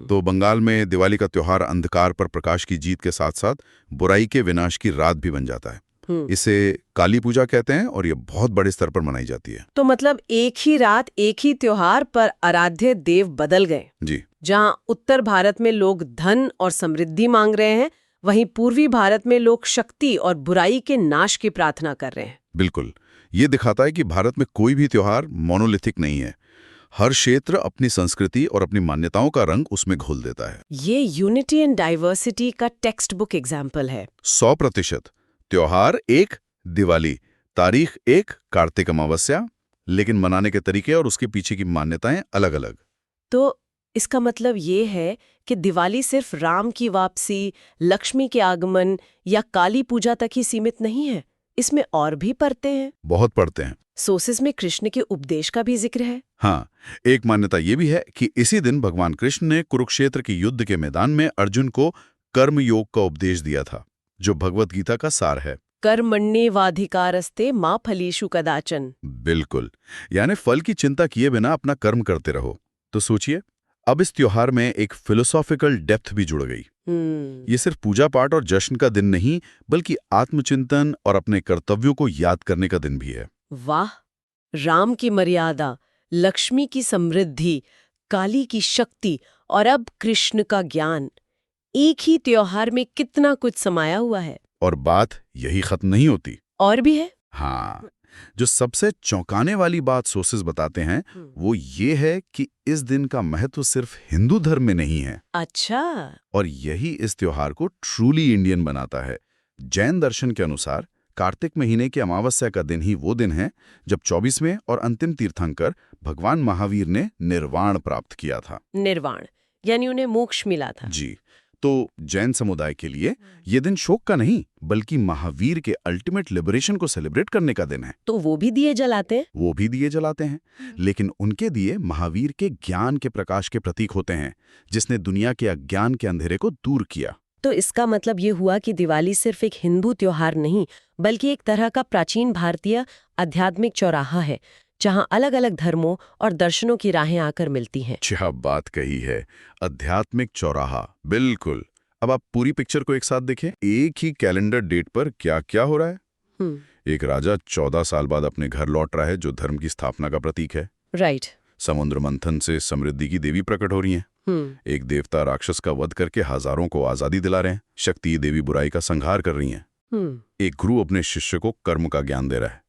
तो बंगाल में दिवाली का त्योहार अंधकार पर प्रकाश की जीत के साथ साथ बुराई के विनाश की रात भी बन जाता है। इसे काली पूजा कहते हैं और ये बहुत बड़े स्तर पर मनाई जाती है। तो मतलब एक ही रात एक ही त्योहार पर आराध्य देव बदल गए। जी, जहां उत्तर भारत में लोग धन और समृद्धि मांग रहे हैं, वहीं पूर्वी भारत में लोग शक्ति और बुराई के नाश की प्रार्थना कर रहे हैं। बिल्कुल। ये दिखाता है कि भारत में कोई भी त्योहार मोनोलिथिक नहीं है। हर क्षेत्र अपनी संस्कृति और अपनी मान्यताओं का रंग उसमें घोल देता है। ये यूनिटी एंड डाइवर्सिटी का टेक्स्ट बुक एग्जाम्पल है। 100%। त्योहार एक, दिवाली, तारीख एक, कार्तिक अमावस्या, लेकिन मनाने के तरीके और उसके पीछे की मान्यताएं अलग अलग। तो इसका मतलब ये है कि दिवाली सिर्फ राम की वापसी, लक्ष्मी के आगमन या काली पूजा तक ही सीमित नहीं है। इसमें और भी परतें हैं। बहुत पढ़ते हैं। सोर्सेज में कृष्ण के उपदेश का भी जिक्र है। हाँ, एक मान्यता ये भी है कि इसी दिन भगवान कृष्ण ने कुरुक्षेत्र के युद्ध के मैदान में अर्जुन को कर्म योग का उपदेश दिया था, जो भगवत गीता का सार है। कर्मण्येवाधिकारस्ते मा फलेषु कदाचन। बिल्कुल, यानी फल की चिंता किए बिना अपना कर्म करते रहो। तो सोचिए, अब इस त्योहार में एक फिलोसॉफिकल डेप्थ भी जुड़ गई। ये सिर्फ पूजा पाठ और जश्न का दिन नहीं, बल्कि आत्मचिंतन और अपने कर्तव्यों को याद करने का दिन भी है। वाह, राम की मर्यादा, लक्ष्मी की समृद्धि, काली की शक्ति और अब कृष्ण का ज्ञान, एक ही त्योहार में कितना कुछ समाया हुआ है। और बात यही खत्म नहीं होती। और भी है। हाँ, जो सबसे चौंकाने वाली बात सोर्सेज बताते हैं वो ये है कि इस दिन का महत्व सिर्फ हिंदू धर्म में नहीं है। अच्छा। और यही इस त्योहार को ट्रूली इंडियन बनाता है। जैन दर्शन के अनुसार कार्तिक महीने की अमावस्या का दिन ही वो दिन है जब 24वें और अंतिम तीर्थंकर भगवान महावीर ने निर्वाण प्राप्त किया था। निर्वाण यानी उन्हें मोक्ष मिला था। जी, तो जैन समुदाय के लिए ये दिन शोक का नहीं, बल्कि महावीर के अल्टीमेट लिबरेशन को सेलिब्रेट करने का दिन है। तो वो भी दिए जलाते हैं? वो भी दिए जलाते हैं, लेकिन उनके दिए महावीर के ज्ञान के प्रकाश के प्रतीक होते हैं, जिसने दुनिया के अज्ञान के अंधेरे को दूर किया। तो इसका मतलब ये हुआ कि दिवाली सिर्फ एक हिंदू त्योहार नहीं, बल्कि एक तरह का प्राचीन भारतीय आध्यात्मिक चौराहा है, जहां अलग अलग धर्मों और दर्शनों की राहें आकर मिलती हैं। क्या बात कही है, आध्यात्मिक चौराहा। बिल्कुल। अब आप पूरी पिक्चर को एक साथ देखें। एक ही कैलेंडर डेट पर क्या क्या हो रहा है। एक राजा 14 साल बाद अपने घर लौट रहा है, जो धर्म की स्थापना का प्रतीक है। राइट। समुद्र मंथन से समृद्धि की देवी प्रकट हो रही हैं। एक देवता राक्षस का वध करके हजारों को आजादी दिला रहे हैं। शक्ति देवी बुराई का संहार कर रही हैं। एक गुरु अपने शिष्य को कर्म का ज्ञान दे रहा है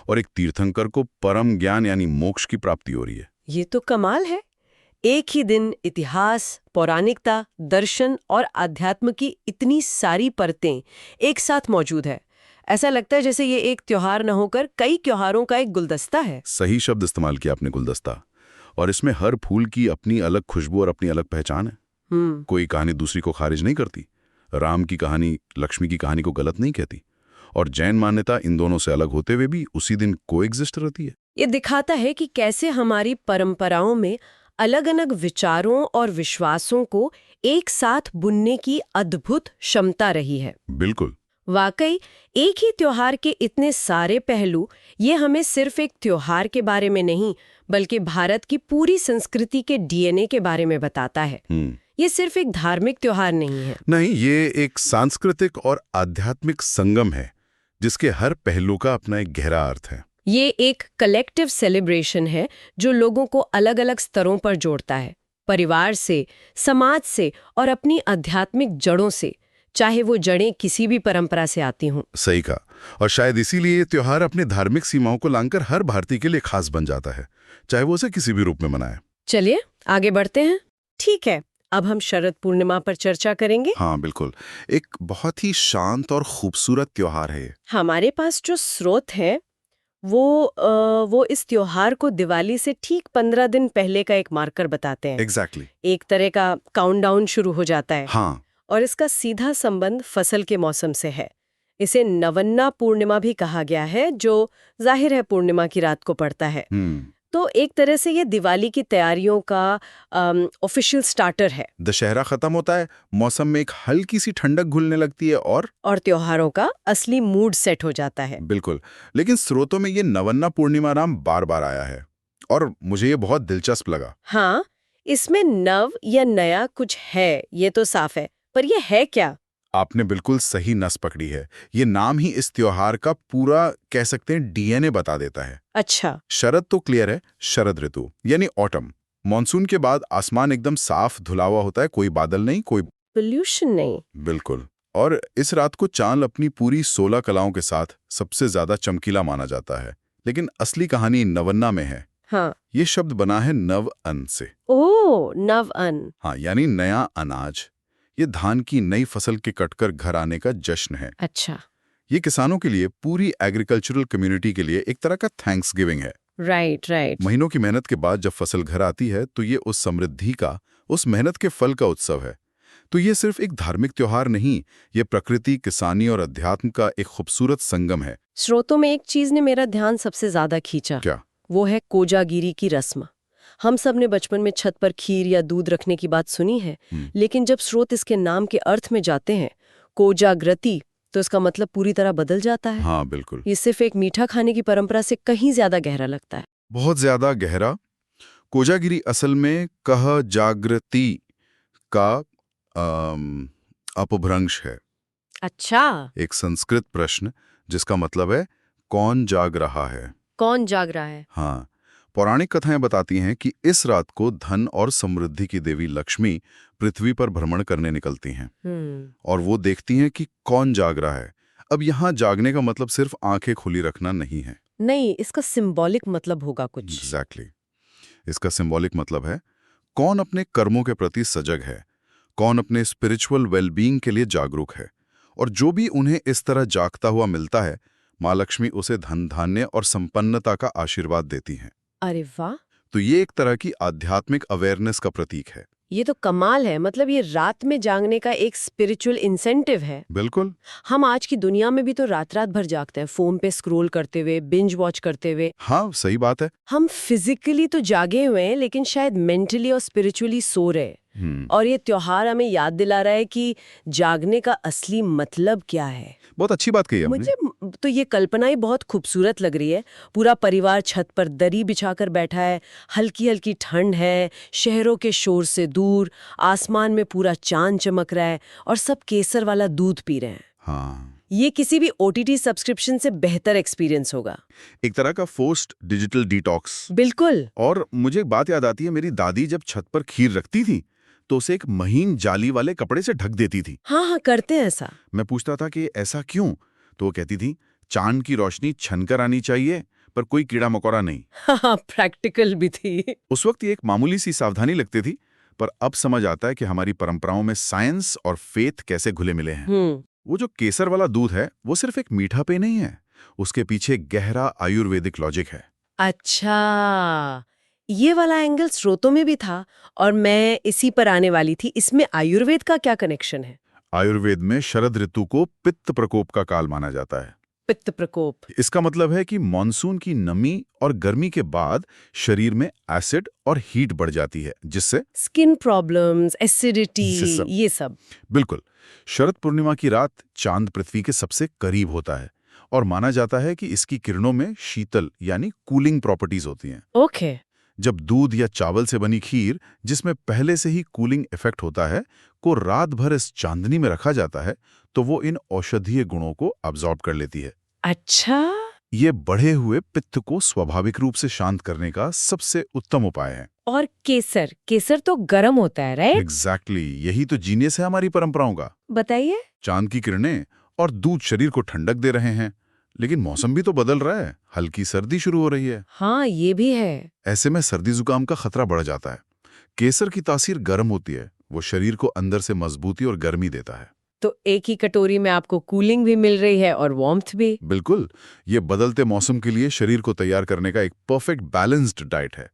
और एक तीर्थंकर को परम ज्ञान यानी मोक्ष की प्राप्ति हो रही है। ये तो कमाल है। एक ही दिन इतिहास, पौराणिकता, दर्शन और आध्यात्म की इतनी सारी परतें एक साथ मौजूद है। ऐसा लगता है जैसे ये एक त्योहार न होकर कई त्योहारों का एक गुलदस्ता है। सही शब्द इस्तेमाल किया आपने, गुलदस्ता। और इसमें हर फूल की अपनी अलग खुशबू और अपनी अलग पहचान है। कोई कहानी दूसरी को खारिज नहीं करती। राम की कहानी लक्ष्मी की कहानी को गलत नहीं कहती। और जैन मान्यता इन दोनों से अलग होते हुए भी उसी दिन कोएग्जिस्ट रहती है। ये दिखाता है कि कैसे हमारी परंपराओं में अलग अलग विचारों और विश्वासों को एक साथ बुनने की अद्भुत क्षमता रही है। बिल्कुल। वाकई एक ही त्योहार के इतने सारे पहलू, ये हमें सिर्फ एक त्योहार के बारे में नहीं, बल्कि भारत की पूरी संस्कृति के डीएनए के बारे में बताता है। ये सिर्फ एक धार्मिक त्योहार नहीं है। नहीं, ये एक सांस्कृतिक और आध्यात्मिक संगम है, जिसके हर पहलू का अपना एक गहरा अर्थ है। ये एक कलेक्टिव सेलिब्रेशन है जो लोगों को अलग अलग स्तरों पर जोड़ता है, परिवार से, समाज से और अपनी आध्यात्मिक जड़ों से, चाहे वो जड़ें किसी भी परंपरा से आती हों। सही कहा। और शायद इसीलिए ये त्योहार अपनी धार्मिक सीमाओं को लांघकर हर भारतीय के लिए खास बन जाता है, चाहे वो उसे किसी भी रूप में मनाए। चलिए आगे बढ़ते हैं। ठीक है, अब हम शरद पूर्णिमा पर चर्चा करेंगे। हाँ बिल्कुल, एक बहुत ही शांत और खूबसूरत त्योहार है। हमारे पास जो स्रोत है वो इस त्योहार को दिवाली से ठीक 15 दिन पहले का एक मार्कर बताते हैं। एग्जैक्टली। एक तरह का काउंटडाउन शुरू हो जाता है। हाँ। और इसका सीधा संबंध फसल के मौसम से है। इसे नवन्ना पूर्णिमा भी कहा गया है, जो जाहिर है पूर्णिमा की रात को पड़ता है। तो एक तरह से ये दिवाली की तैयारियों का ऑफिशियल स्टार्टर है दशहरा खत्म होता है, मौसम में एक हल्की सी ठंडक घुलने लगती है और त्योहारों का असली मूड सेट हो जाता है। बिल्कुल। लेकिन स्रोतों में ये नवन्ना पूर्णिमा नाम बार बार आया है और मुझे ये बहुत दिलचस्प लगा। हाँ, इसमें नव या नया कुछ है, ये तो साफ है, पर ये है क्या? आपने बिल्कुल सही नस पकड़ी है। ये नाम ही इस त्योहार का पूरा कह सकते हैं डीएनए बता देता है। अच्छा। शरद तो क्लियर है, शरद ऋतु यानी ऑटम। मॉनसून के बाद आसमान एकदम साफ धुला हुआ होता है, कोई बादल नहीं, कोई पोल्यूशन नहीं। बिल्कुल। और इस रात को चांद अपनी पूरी 16 कलाओं के साथ सबसे ज्यादा चमकीला माना जाता है। लेकिन असली कहानी नवन्ना में है। हाँ। ये शब्द बना है नव अन्न से। ओह, नव अन्न। हाँ, यानी नया अनाज। ये धान की नई फसल के कटकर घर आने का जश्न है। अच्छा। ये किसानों के लिए, पूरी एग्रीकल्चरल कम्युनिटी के लिए एक तरह का थैंक्स गिविंग है। Right right. महीनों की मेहनत के बाद जब फसल घर आती है तो ये उस समृद्धि का, उस मेहनत के फल का उत्सव है। तो ये सिर्फ एक धार्मिक त्योहार नहीं, ये प्रकृति, किसानी और अध्यात्म का एक खूबसूरत संगम है। स्रोतों में एक चीज ने मेरा ध्यान सबसे ज्यादा खींचा। क्या? वो है कोजागिरी की रस्म। हम सब ने बचपन में छत पर खीर या दूध रखने की बात सुनी है, लेकिन जब स्रोत इसके नाम के अर्थ में जाते हैं, कोजाग्रती, तो इसका मतलब पूरी तरह बदल जाता है। हाँ बिल्कुल। ये सिर्फ एक मीठा खाने की परंपरा से कहीं ज्यादा गहरा लगता है। बहुत ज्यादा गहरा। कोजागिरी असल में कह जागृति का अपभ्रंश है। अच्छा। एक संस्कृत प्रश्न जिसका मतलब है कौन जाग रहा है। कौन जाग रहा है? हाँ, पौराणिक कथाएं बताती हैं कि इस रात को धन और समृद्धि की देवी लक्ष्मी पृथ्वी पर भ्रमण करने निकलती हैं और वो देखती हैं कि कौन जाग रहा है। अब यहाँ जागने का मतलब सिर्फ आंखें खुली रखना नहीं है। नहीं, इसका सिंबॉलिक मतलब होगा कुछ। एग्जैक्टली। इसका सिंबॉलिक मतलब है कौन अपने कर्मों के प्रति सजग है, कौन अपने स्पिरिचुअल वेलबींग के लिए जागरूक है। और जो भी उन्हें इस तरह जागता हुआ मिलता है, माँ लक्ष्मी उसे धन धान्य और संपन्नता का आशीर्वाद देती हैं। अरे वाह! तो ये एक तरह की आध्यात्मिक अवेयरनेस का प्रतीक है। ये तो कमाल है। मतलब ये रात में जागने का एक स्पिरिचुअल इंसेंटिव है। बिल्कुल। हम आज की दुनिया में भी तो रात रात भर जागते हैं, फोन पे स्क्रॉल करते हुए, बिंज वॉच करते हुए। हाँ, सही बात है। हम फिजिकली तो जागे हुए हैं, लेकिन शायद मेंटली और स्पिरिचुअली सो रहे। और ये त्योहार हमें याद दिला रहा है कि जागने का असली मतलब क्या है। बहुत अच्छी बात कही आपने। मुझे तो ये कल्पना ही बहुत खूबसूरत लग रही है। पूरा परिवार छत पर दरी बिछाकर बैठा है, हल्की हल्की ठंड है, शहरों के शोर से दूर, आसमान में पूरा चांद चमक रहा है और सब केसर वाला दूध पी रहे हैं। हाँ, ये किसी भी OTT सब्सक्रिप्शन से बेहतर एक्सपीरियंस होगा। एक तरह का फोर्स्ड डिजिटल डिटॉक्स। बिल्कुल। और मुझे एक बात याद आती है, मेरी दादी जब छत पर खीर रखती थी तो उसे एक महीन जाली वाले कपड़े से ढक देती थी। हाँ हाँ, करते हैं ऐसा। मैं पूछता था कि ऐसा क्यों, तो वो कहती थी चांद की रोशनी छनकर आनी चाहिए, पर कोई कीड़ा मकोड़ा नहीं। हाँ, प्रैक्टिकल भी थी। उस वक्त ये एक मामूली सी सावधानी लगती थी, पर अब समझ आता है कि हमारी परंपराओं में साइंस और फेथ कैसे घुले मिले हैं। वो जो केसर वाला दूध है, वो सिर्फ एक मीठा पेय नहीं है, उसके पीछे गहरा आयुर्वेदिक लॉजिक है। अच्छा, ये वाला एंगल स्रोतों में भी था और मैं इसी पर आने वाली थी। इसमें आयुर्वेद का क्या कनेक्शन है? आयुर्वेद में शरद ऋतु को पित्त प्रकोप का काल माना जाता है। पित्त प्रकोप। इसका मतलब है कि मॉनसून की नमी और गर्मी के बाद शरीर में एसिड और हीट बढ़ जाती है, जिससे स्किन प्रॉब्लम्स, एसिडिटी, सब। ये सब। बिल्कुल। शरद पूर्णिमा की रात चांद पृथ्वी के सबसे करीब होता है और माना जाता है कि इसकी किरणों में शीतल यानी कूलिंग प्रॉपर्टीज होती हैं। ओके। जब दूध या चावल से बनी खीर, जिसमें पहले से ही कूलिंग इफेक्ट होता है, को रात भर इस चांदनी में रखा जाता है, तो वो इन औषधीय गुणों को अब्सॉर्ब कर लेती है। अच्छा। ये बढ़े हुए पित्त को स्वाभाविक रूप से शांत करने का सबसे उत्तम उपाय है। और केसर, केसर तो गर्म होता है, राइट? एग्जैक्टली, यही तो जीनियस है हमारी परंपराओं का। बताइए। चांद की किरणें और दूध शरीर को ठंडक दे रहे हैं, लेकिन मौसम भी तो बदल रहा है, हल्की सर्दी शुरू हो रही है। हाँ, ये भी है। ऐसे में सर्दी जुकाम का खतरा बढ़ जाता है। केसर की तासीर गर्म होती है, वो शरीर को अंदर से मजबूती और गर्मी देता है। तो एक ही कटोरी में आपको कूलिंग भी मिल रही है और वार्मथ भी। बिल्कुल। ये बदलते मौसम के लिए शरीर को तैयार करने का एक परफेक्ट बैलेंस्ड डाइट है।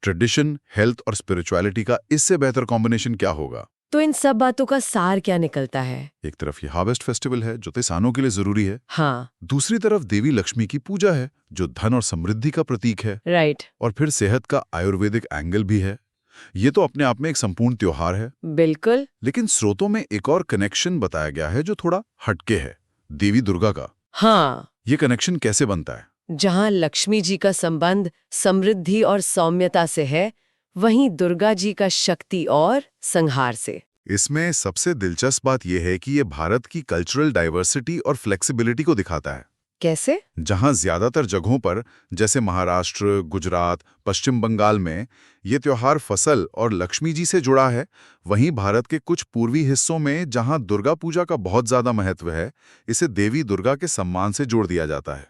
ट्रेडिशन, हेल्थ और स्पिरिचुअलिटी का इससे बेहतर कॉम्बिनेशन क्या होगा? तो इन सब बातों का सार क्या निकलता है? एक तरफ ये हार्वेस्ट फेस्टिवल है जो किसानों के लिए जरूरी है, हाँ, दूसरी तरफ देवी लक्ष्मी की पूजा है जो धन और समृद्धि का प्रतीक है, राइट, और फिर सेहत का आयुर्वेदिक एंगल भी है। ये तो अपने आप में एक संपूर्ण त्योहार है। बिल्कुल। लेकिन स्रोतों में एक और कनेक्शन बताया गया है जो थोड़ा हटके है, देवी दुर्गा का। हाँ, ये कनेक्शन कैसे बनता है? जहाँ लक्ष्मी जी का संबंध समृद्धि और सौम्यता से है, वहीं दुर्गा जी का शक्ति और संहार से। इसमें सबसे दिलचस्प बात यह है कि ये भारत की कल्चरल डाइवर्सिटी और फ्लेक्सिबिलिटी को दिखाता है। कैसे? जहां ज्यादातर जगहों पर जैसे महाराष्ट्र, गुजरात, पश्चिम बंगाल में ये त्योहार फसल और लक्ष्मी जी से जुड़ा है, वहीं भारत के कुछ पूर्वी हिस्सों में जहां दुर्गा पूजा का बहुत ज्यादा महत्व है, इसे देवी दुर्गा के सम्मान से जोड़ दिया जाता है।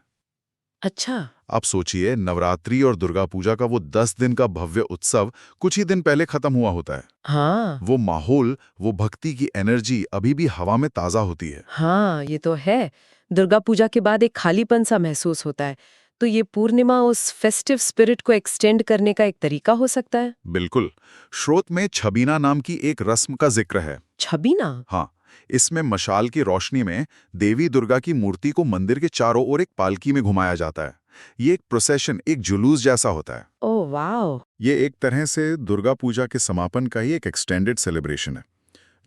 अच्छा। आप सोचिए, नवरात्रि और दुर्गा पूजा का वो 10 दिन का भव्य उत्सव कुछ ही दिन पहले खत्म हुआ होता है। हाँ, वो माहौल, वो भक्ति की एनर्जी अभी भी हवा में ताजा होती है। हाँ, ये तो है। दुर्गा पूजा के बाद एक खालीपन सा महसूस होता है। तो ये पूर्णिमा उस फेस्टिव स्पिरिट को एक्सटेंड करने का एक तरीका हो सकता है। बिल्कुल। स्रोत में छबीना नाम की एक रस्म का जिक्र है। छबीना? हाँ, इसमें मशाल की रोशनी में देवी दुर्गा की मूर्ति को मंदिर के चारों ओर एक पालकी में घुमाया जाता है। ये एक प्रोसेशन, एक जुलूस जैसा होता है। Oh wow! ये एक तरह से दुर्गा पूजा के समापन का ही एक एक्सटेंडेड सेलिब्रेशन है,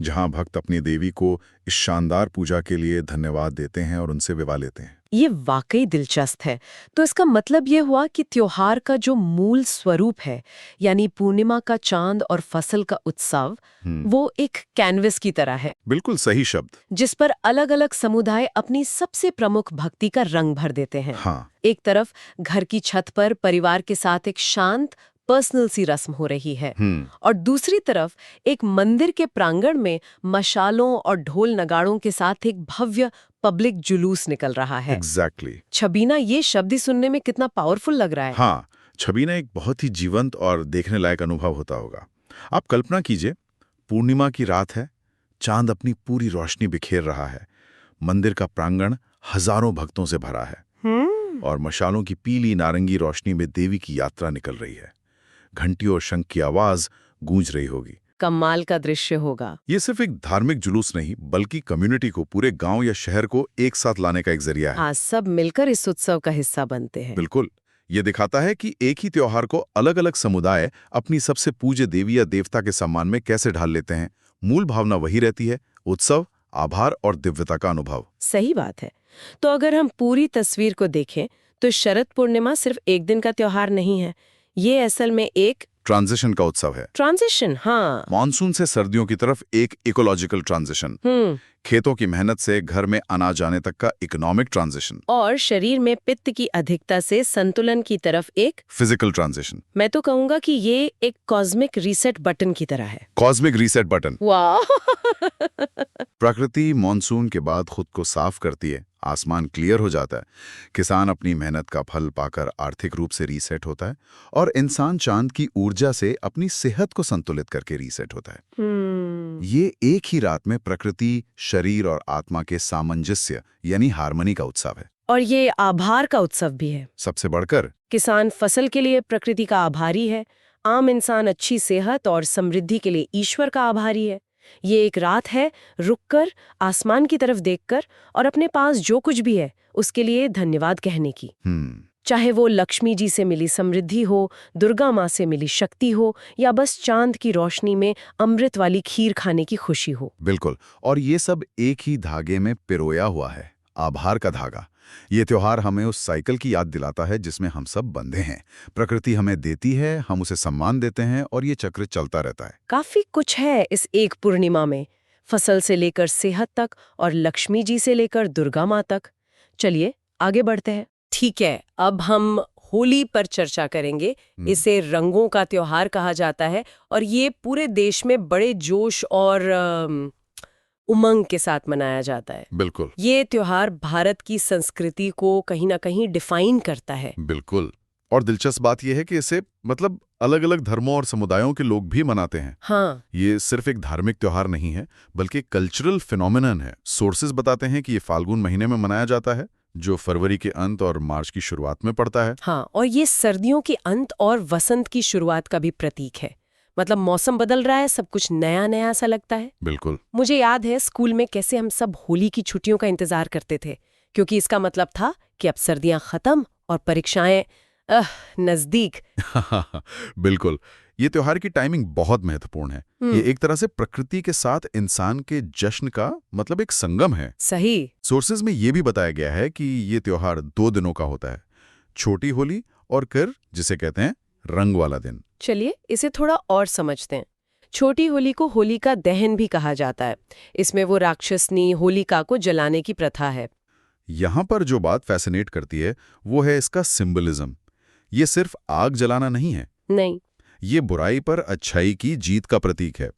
जहां भक्त अपनी देवी को इस शानदार पूजा के लिए धन्यवाद देते हैं और उनसे विदा लेते हैं। ये वाकई दिलचस्प है। तो इसका मतलब ये हुआ कि त्योहार का जो मूल स्वरूप है, यानी पूर्णिमा का चांद और फसल का उत्सव, वो एक कैनवस की तरह है, बिल्कुल सही शब्द। जिस पर अलग-अलग समुदाय अपनी सबसे प्रमुख भक्ति का रंग भर देते हैं। हाँ, एक तरफ घर की छत पर परिवार के साथ एक शांत पर्सनल सी रस्म हो रही है, और दूसरी तरफ एक मंदिर के प्रांगण में मशालों और ढोल नगाड़ों के साथ एक भव्य पब्लिक जुलूस निकल रहा है। एग्जैक्टली। छबीना, ये शब्द ही सुनने में कितना पावरफुल लग रहा है। हाँ, छबीना एक बहुत ही जीवंत और देखने लायक अनुभव होता होगा। आप कल्पना कीजिए, पूर्णिमा की रात है, चांद अपनी पूरी रोशनी बिखेर रहा है, मंदिर का प्रांगण हजारों भक्तों से भरा है, और मशालों की पीली नारंगी रोशनी में देवी की यात्रा निकल रही है। घंटी और शंख की आवाज गूंज रही होगी। कमाल का दृश्य होगा। ये सिर्फ एक धार्मिक जुलूस नहीं, बल्कि कम्युनिटी को, पूरे गांव या शहर को एक साथ लाने का एक जरिया है। आज सब मिलकर इस उत्सव का हिस्सा बनते हैं। बिल्कुल। ये दिखाता है कि एक ही त्योहार को अलग अलग समुदाय अपनी सबसे पूज्य देवी या देवता के सम्मान में कैसे ढाल लेते हैं। मूल भावना वही रहती है, उत्सव, आभार और दिव्यता का अनुभव। सही बात है। तो अगर हम पूरी तस्वीर को देखें तो शरद पूर्णिमा सिर्फ एक दिन का त्योहार नहीं है, ये असल में एक ट्रांजिशन का उत्सव है। ट्रांजिशन, हाँ। मॉनसून से सर्दियों की तरफ एक इकोलॉजिकल ट्रांजिशन, खेतों की मेहनत से घर में अनाज जाने तक का इकोनॉमिक ट्रांजिशन, और शरीर में पित्त की अधिकता से संतुलन की तरफ एक फिजिकल ट्रांजिशन। मैं तो कहूंगा कि ये एक कॉस्मिक रीसेट बटन की तरह है। Cosmic reset button. वाह! प्रकृति मॉनसून के बाद खुद को साफ करती है, आसमान क्लियर हो जाता है, किसान अपनी मेहनत का फल पाकर आर्थिक रूप से रीसेट होता है, और इंसान चांद की ऊर्जा से अपनी सेहत को संतुलित करके रीसेट होता है। ये एक ही रात में प्रकृति, शरीर और आत्मा के सामंजस्य यानी हार्मनी का उत्सव है। और ये आभार का उत्सव भी है। सबसे बढ़कर किसान फसल के लिए प्रकृति का आभारी है, आम इंसान अच्छी सेहत और समृद्धि के लिए ईश्वर का आभारी है। ये एक रात है रुककर, आसमान की तरफ देखकर और अपने पास जो कुछ भी है उसके लिए धन्यवाद कहने की। चाहे वो लक्ष्मी जी से मिली समृद्धि हो, दुर्गा माँ से मिली शक्ति हो, या बस चांद की रोशनी में अमृत वाली खीर खाने की खुशी हो। बिल्कुल। और ये सब एक ही धागे में पिरोया हुआ है, आभार का धागा। ये त्योहार हमें उस साइकिल की याद दिलाता है जिसमें हम सब बंधे हैं। प्रकृति हमें देती है, हम उसे सम्मान देते हैं, और ये चक्र चलता रहता है। काफी कुछ है इस एक पूर्णिमा में, फसल से लेकर सेहत तक और लक्ष्मी जी से लेकर दुर्गा माँ तक। चलिए आगे बढ़ते हैं। ठीक है, अब हम होली पर चर्चा करेंगे। इसे रंगों का त्योहार कहा जाता है और ये पूरे देश में बड़े जोश और उमंग के साथ मनाया जाता है। बिल्कुल। ये त्योहार भारत की संस्कृति को कहीं ना कहीं डिफाइन करता है। बिल्कुल। और दिलचस्प बात यह है कि इसे अलग अलग धर्मों और समुदायों के लोग भी मनाते हैं। हाँ। ये सिर्फ एक धार्मिक त्योहार नहीं है, बल्कि कल्चरल फिनोमिनन है। सोर्सेज बताते हैं कि ये फाल्गुन महीने में मनाया जाता है, जो फरवरी के अंत और मार्च की शुरुआत में पड़ता है। हाँ, और ये सर्दियों के अंत और वसंत की शुरुआत का भी प्रतीक है। मतलब मौसम बदल रहा है, सब कुछ नया नया सा लगता है। बिल्कुल। मुझे याद है स्कूल में कैसे हम सब होली की छुट्टियों का इंतजार करते थे, क्योंकि इसका मतलब था कि अब सर्दियां खत्म और परीक्षाएं नजदीक। बिल्कुल। ये त्योहार की टाइमिंग बहुत महत्वपूर्ण है। ये एक तरह से प्रकृति के साथ इंसान के जश्न का मतलब एक संगम है। सही। सोर्सेज में ये भी बताया गया है कि ये त्योहार 2 दिनों का होता है, छोटी होली और फिर जिसे कहते हैं रंग वाला दिन। चलिए इसे थोड़ा और समझते हैं। छोटी होली को होलिका दहन भी कहा जाता है। इसमें वो राक्षसनी होलिका को जलाने की प्रथा है। यहाँ पर जो बात फैसिनेट करती है वो है इसका सिंबलिज्म। ये सिर्फ आग जलाना नहीं है, नहीं, ये बुराई पर अच्छाई की जीत का प्रतीक है।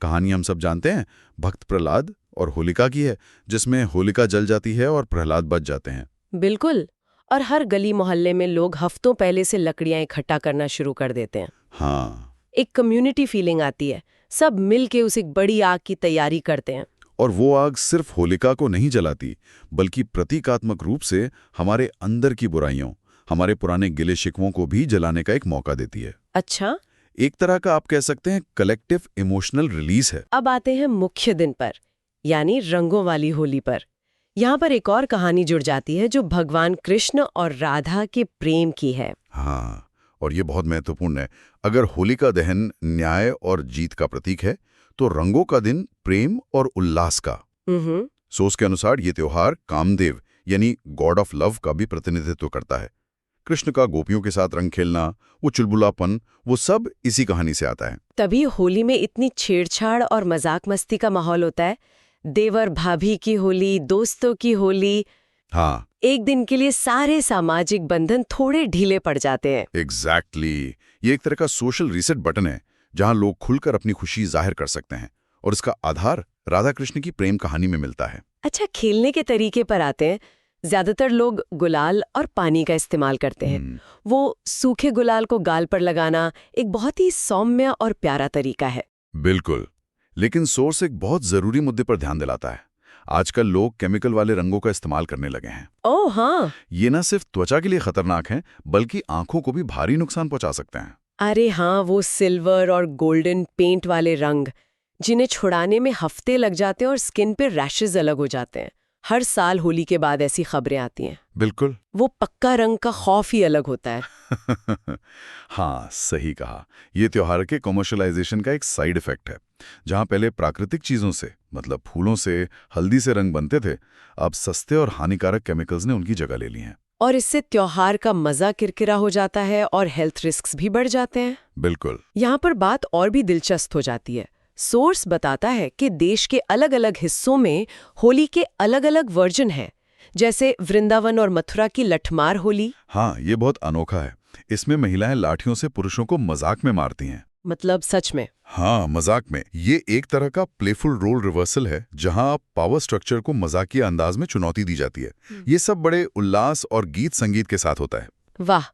कहानी हम सब जानते हैं, भक्त प्रहलाद और होलिका की है, जिसमें होलिका जल जाती है और प्रहलाद बच जाते हैं। बिल्कुल। और हर गली मोहल्ले में लोग हफ्तों पहले से लकड़ियां इकट्ठा करना शुरू कर देते हैं। हाँ, एक कम्युनिटी फीलिंग आती है, सब मिल के उस एक बड़ी आग की तैयारी करते हैं। और वो आग सिर्फ होलिका को नहीं जलाती, बल्कि प्रतीकात्मक रूप से हमारे अंदर की बुराइयों, हमारे पुराने गिले शिकवों को भी जलाने का एक मौका देती है। अच्छा, एक तरह का आप कह सकते हैं कलेक्टिव इमोशनल रिलीज है। अब आते हैं मुख्य दिन पर, यानी रंगों वाली होली पर। यहाँ पर एक और कहानी जुड़ जाती है जो भगवान कृष्ण और राधा के प्रेम की है। हाँ, और ये बहुत महत्वपूर्ण है। अगर होलिका दहन न्याय और जीत का प्रतीक है, तो रंगों का दिन प्रेम और उल्लास का। सोच के अनुसार ये त्योहार कामदेव यानी गॉड ऑफ लव का भी प्रतिनिधित्व करता है। कृष्ण का गोपियों के साथ रंग खेलना, वो चुलबुलापन, वो सब इसी कहानी से आता है। तभी होली में इतनी छेड़छाड़ और मजाक मस्ती का माहौल होता है। देवर भाभी की होली, दोस्तों की होली। हाँ, एक दिन के लिए सारे सामाजिक बंधन थोड़े ढीले पड़ जाते हैं। एग्जैक्टली। ये एक तरह का सोशल रीसेट बटन है, जहां लोग खुलकर अपनी खुशी जाहिर कर सकते हैं, और इसका आधार राधा कृष्ण की प्रेम कहानी में मिलता है। अच्छा, खेलने के तरीके पर आते हैं। ज्यादातर लोग गुलाल और पानी का इस्तेमाल करते हैं। वो सूखे गुलाल को गाल पर लगाना एक बहुत ही सौम्य और प्यारा तरीका है। बिल्कुल, लेकिन सोर्स एक बहुत जरूरी मुद्दे पर ध्यान दिलाता है। आजकल लोग केमिकल वाले रंगों का इस्तेमाल करने लगे हैं। ओह हाँ, ये न सिर्फ त्वचा के लिए खतरनाक हैं, बल्कि आंखों को भी भारी नुकसान पहुंचा सकते हैं। अरे हाँ, वो सिल्वर और गोल्डन पेंट वाले रंग जिन्हें छुड़ाने में हफ्ते लग जाते हैं और स्किन पे रैशेज अलग हो जाते हैं। हर साल होली के बाद ऐसी खबरें आती हैं। बिल्कुल। वो पक्का रंग का खौफ ही अलग होता है। हाँ, सही कहा। ये त्योहार के कमर्शियलाइजेशन का एक साइड इफेक्ट है। जहां पहले प्राकृतिक चीजों से, मतलब फूलों से, हल्दी से रंग बनते थे, अब सस्ते और हानिकारक केमिकल्स ने उनकी जगह ले ली हैं। और इससे त्योहार का मजा किरकिरा हो जाता है और हेल्थ रिस्क्स भी बढ़ जाते हैं। बिल्कुल। यहाँ पर बात और भी दिलचस्प हो जाती है। सोर्स बताता है कि देश के अलग अलग हिस्सों में होली के अलग अलग वर्जन हैं, जैसे वृंदावन और मथुरा की लठमार होली। हाँ, ये बहुत अनोखा है। इसमें महिलाएं लाठियों से पुरुषों को मजाक में मारती हैं। मतलब सच में? हाँ, मजाक में। ये एक तरह का प्लेफुल रोल रिवर्सल है, जहां पावर स्ट्रक्चर को मजाकिया अंदाज में चुनौती दी जाती है। ये सब बड़े उल्लास और गीत संगीत के साथ होता है। वाह,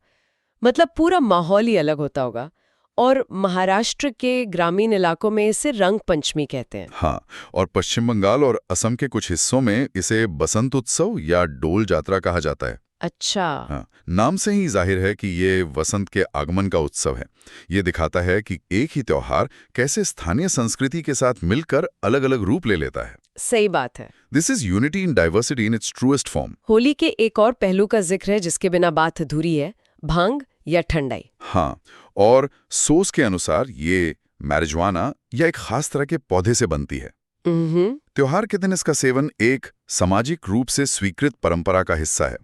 मतलब पूरा माहौल ही अलग होता होगा। और महाराष्ट्र के ग्रामीण इलाकों में इसे रंग पंचमी कहते हैं। हाँ, और पश्चिम बंगाल और असम के कुछ हिस्सों में इसे बसंत उत्सव या डोल जात्रा कहा जाता है। अच्छा। हाँ, नाम से ही जाहिर है कि ये वसंत के आगमन का उत्सव है। ये दिखाता है कि एक ही त्योहार कैसे स्थानीय संस्कृति के साथ मिलकर अलग अलग रूप ले लेता है। सही बात है। This is unity in diversity in its truest form. Holi के एक और पहलू का जिक्र है जिसके बिना बात अधूरी है, भांग या ठंडाई। हाँ, और सोस के अनुसार ये मैरिजुआना या एक खास तरह के पौधे से बनती है। त्योहार के दिन इसका सेवन एक सामाजिक रूप से स्वीकृत परंपरा का हिस्सा है।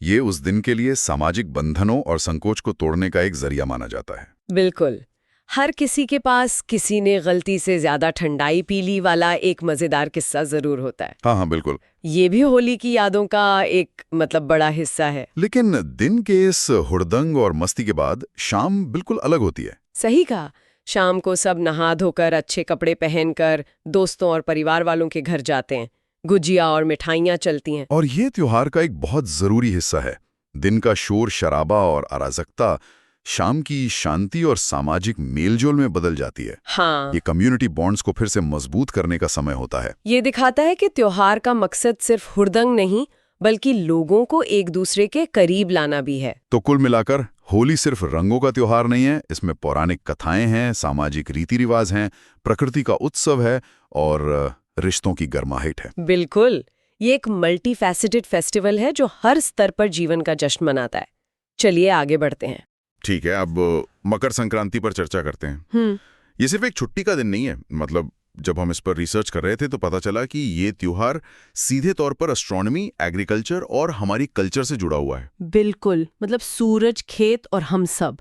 ये उस दिन के लिए सामाजिक बंधनों और संकोच को तोड़ने का एक जरिया माना जाता है। बिल्कुल। हर किसी के पास किसी ने गलती से ज्यादा ठंडाई पी ली वाला एक मजेदार किस्सा जरूर होता है। हाँ, बिल्कुल। ये भी होली की यादों का एक बड़ा हिस्सा है। लेकिन दिन के इस हुड़दंग और मस्ती के बाद शाम बिल्कुल अलग होती है। सही कहा। शाम को सब नहा धोकर अच्छे कपड़े पहनकर दोस्तों और परिवार वालों के घर जाते हैं। गुजिया और मिठाइयाँ चलती हैं। और ये त्योहार का एक बहुत जरूरी हिस्सा है। दिन का शोर शराबा और अराजकता शाम की शांति और सामाजिक मेलजोल में बदल जाती है। हाँ, ये कम्युनिटी बॉन्ड्स को फिर से मजबूत करने का समय होता है। ये दिखाता है कि त्योहार का मकसद सिर्फ हुड़दंग नहीं, बल्कि लोगों को एक दूसरे के करीब लाना भी है। तो कुल मिलाकर होली सिर्फ रंगों का त्योहार नहीं है, इसमें पौराणिक कथाएं हैं, सामाजिक रीति रिवाज हैं, प्रकृति का उत्सव है और रिश्तों की गर्माहट है। बिल्कुल, ये एक मल्टी फैसेटेड फेस्टिवल है जो हर स्तर पर जीवन का जश्न मनाता है। चलिए आगे बढ़ते हैं। ठीक है, अब मकर संक्रांति पर चर्चा करते हैं। ये सिर्फ एक छुट्टी का दिन नहीं है। मतलब जब हम इस पर रिसर्च कर रहे थे तो पता चला कि ये त्योहार सीधे तौर पर एस्ट्रोनॉमी, एग्रीकल्चर और हमारी कल्चर से जुड़ा हुआ है। बिल्कुल, मतलब सूरज, खेत और हम सब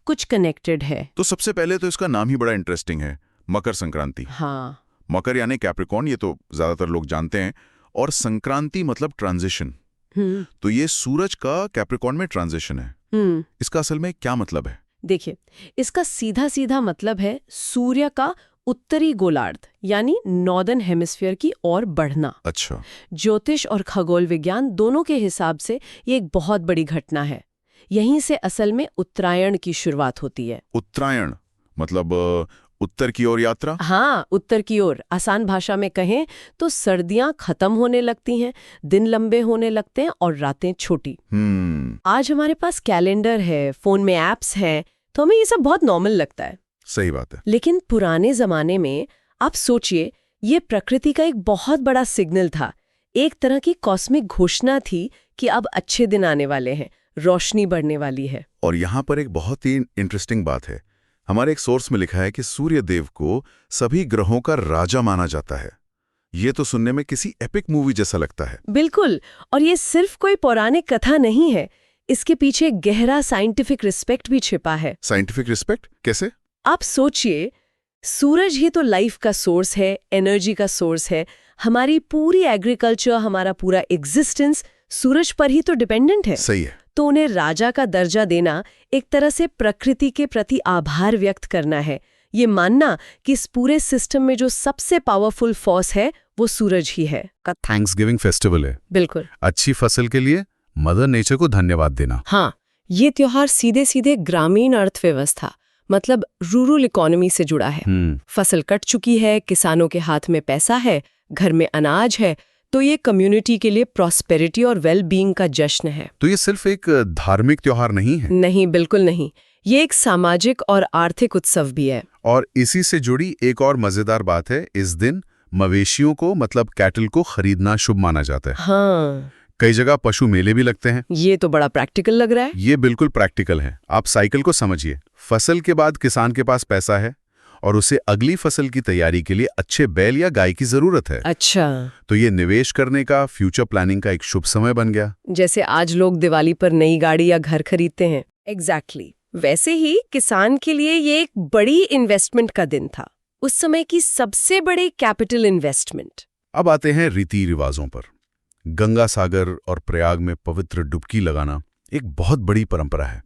कुछ कनेक्टेड है। तो सबसे पहले तो इसका नाम ही बड़ा इंटरेस्टिंग है, मकर संक्रांति। हाँ, मकर यानी कैप्रिकॉर्न, ये तो ज्यादातर लोग जानते हैं, और संक्रांति मतलब ट्रांजिशन। तो ये सूरज का कैप्रिकॉर्न में ट्रांजिशन है। इसका असल में क्या मतलब है? देखिए, इसका सीधा सीधा मतलब है सूर्य का उत्तरी गोलार्ध यानी नॉर्दर्न हेमिस्फीयर की ओर बढ़ना। अच्छा। ज्योतिष और खगोल विज्ञान दोनों के हिसाब से ये एक बहुत बड़ी घटना है। यहीं से असल में उत्तरायण की शुरुआत होती है। उत्तरायण मतलब उत्तर की ओर यात्रा? हाँ, उत्तर की ओर। आसान भाषा में कहें तो सर्दियां खत्म होने लगती हैं, दिन लंबे होने लगते हैं और रातें छोटी। आज हमारे पास कैलेंडर है, फोन में एप्स हैं, तो हमें ये सब बहुत नॉर्मल लगता है। सही बात है। लेकिन पुराने जमाने में आप सोचिए, ये प्रकृति का एक बहुत बड़ा सिग्नल था, एक तरह की कॉस्मिक घोषणा थी कि अब अच्छे दिन आने वाले हैं, रोशनी बढ़ने वाली है। और यहाँ पर एक बहुत ही इंटरेस्टिंग बात है। हमारे एक सोर्स में लिखा है कि सूर्य देव को सभी ग्रहों का राजा माना जाता है। ये तो सुनने में किसी एपिक मूवी जैसा लगता है। बिल्कुल, और ये सिर्फ कोई पौराणिक कथा नहीं है, इसके पीछे गहरा साइंटिफिक रिस्पेक्ट भी छिपा है। साइंटिफिक रिस्पेक्ट कैसे? आप सोचिए, सूरज ही तो लाइफ का सोर्स है, एनर्जी का सोर्स है। हमारी पूरी एग्रीकल्चर, हमारा पूरा एग्जिस्टेंस सूरज पर ही तो डिपेंडेंट है। सही है। तो उन्हें राजा का दर्जा देना एक तरह से प्रकृति के प्रति आभार व्यक्त करना है। ये मानना कि इस पूरे सिस्टम में जो सबसे पावरफुल फोर्स है वो सूरज ही है। का थैंक्सगिविंग फेस्टिवल है। बिल्कुल। अच्छी फसल के लिए मदर नेचर को धन्यवाद देना। हाँ, ये त्योहार सीधे सीधे ग्रामीण अर्थव्यवस्था मतलब रूरल इकोनॉमी से जुड़ा है। फसल कट चुकी है, किसानों के हाथ में पैसा है, घर में अनाज है, तो ये कम्युनिटी के लिए प्रॉस्पेरिटी और वेल बीइंग का जश्न है। तो ये सिर्फ एक धार्मिक त्योहार नहीं है? नहीं, बिल्कुल नहीं। ये एक सामाजिक और आर्थिक उत्सव भी है। और इसी से जुड़ी एक और मजेदार बात है, इस दिन मवेशियों को मतलब कैटल को खरीदना शुभ माना जाता है। हाँ, कई जगह पशु मेले भी लगते हैं। ये तो बड़ा प्रैक्टिकल लग रहा है। ये बिल्कुल प्रैक्टिकल है। आप साइकिल को समझिए। फसल के बाद किसान के पास पैसा है और उसे अगली फसल की तैयारी के लिए अच्छे बैल या गाय की जरूरत है। अच्छा, तो ये निवेश करने का, फ्यूचर प्लानिंग का एक शुभ समय बन गया। जैसे आज लोग दिवाली पर नई गाड़ी या घर खरीदते हैं। एग्जैक्टली। वैसे ही किसान के लिए ये एक बड़ी इन्वेस्टमेंट का दिन था, उस समय की सबसे बड़ी कैपिटल इन्वेस्टमेंट। अब आते हैं रीति रिवाजों पर। गंगा सागर और प्रयाग में पवित्र डुबकी लगाना एक बहुत बड़ी परंपरा है।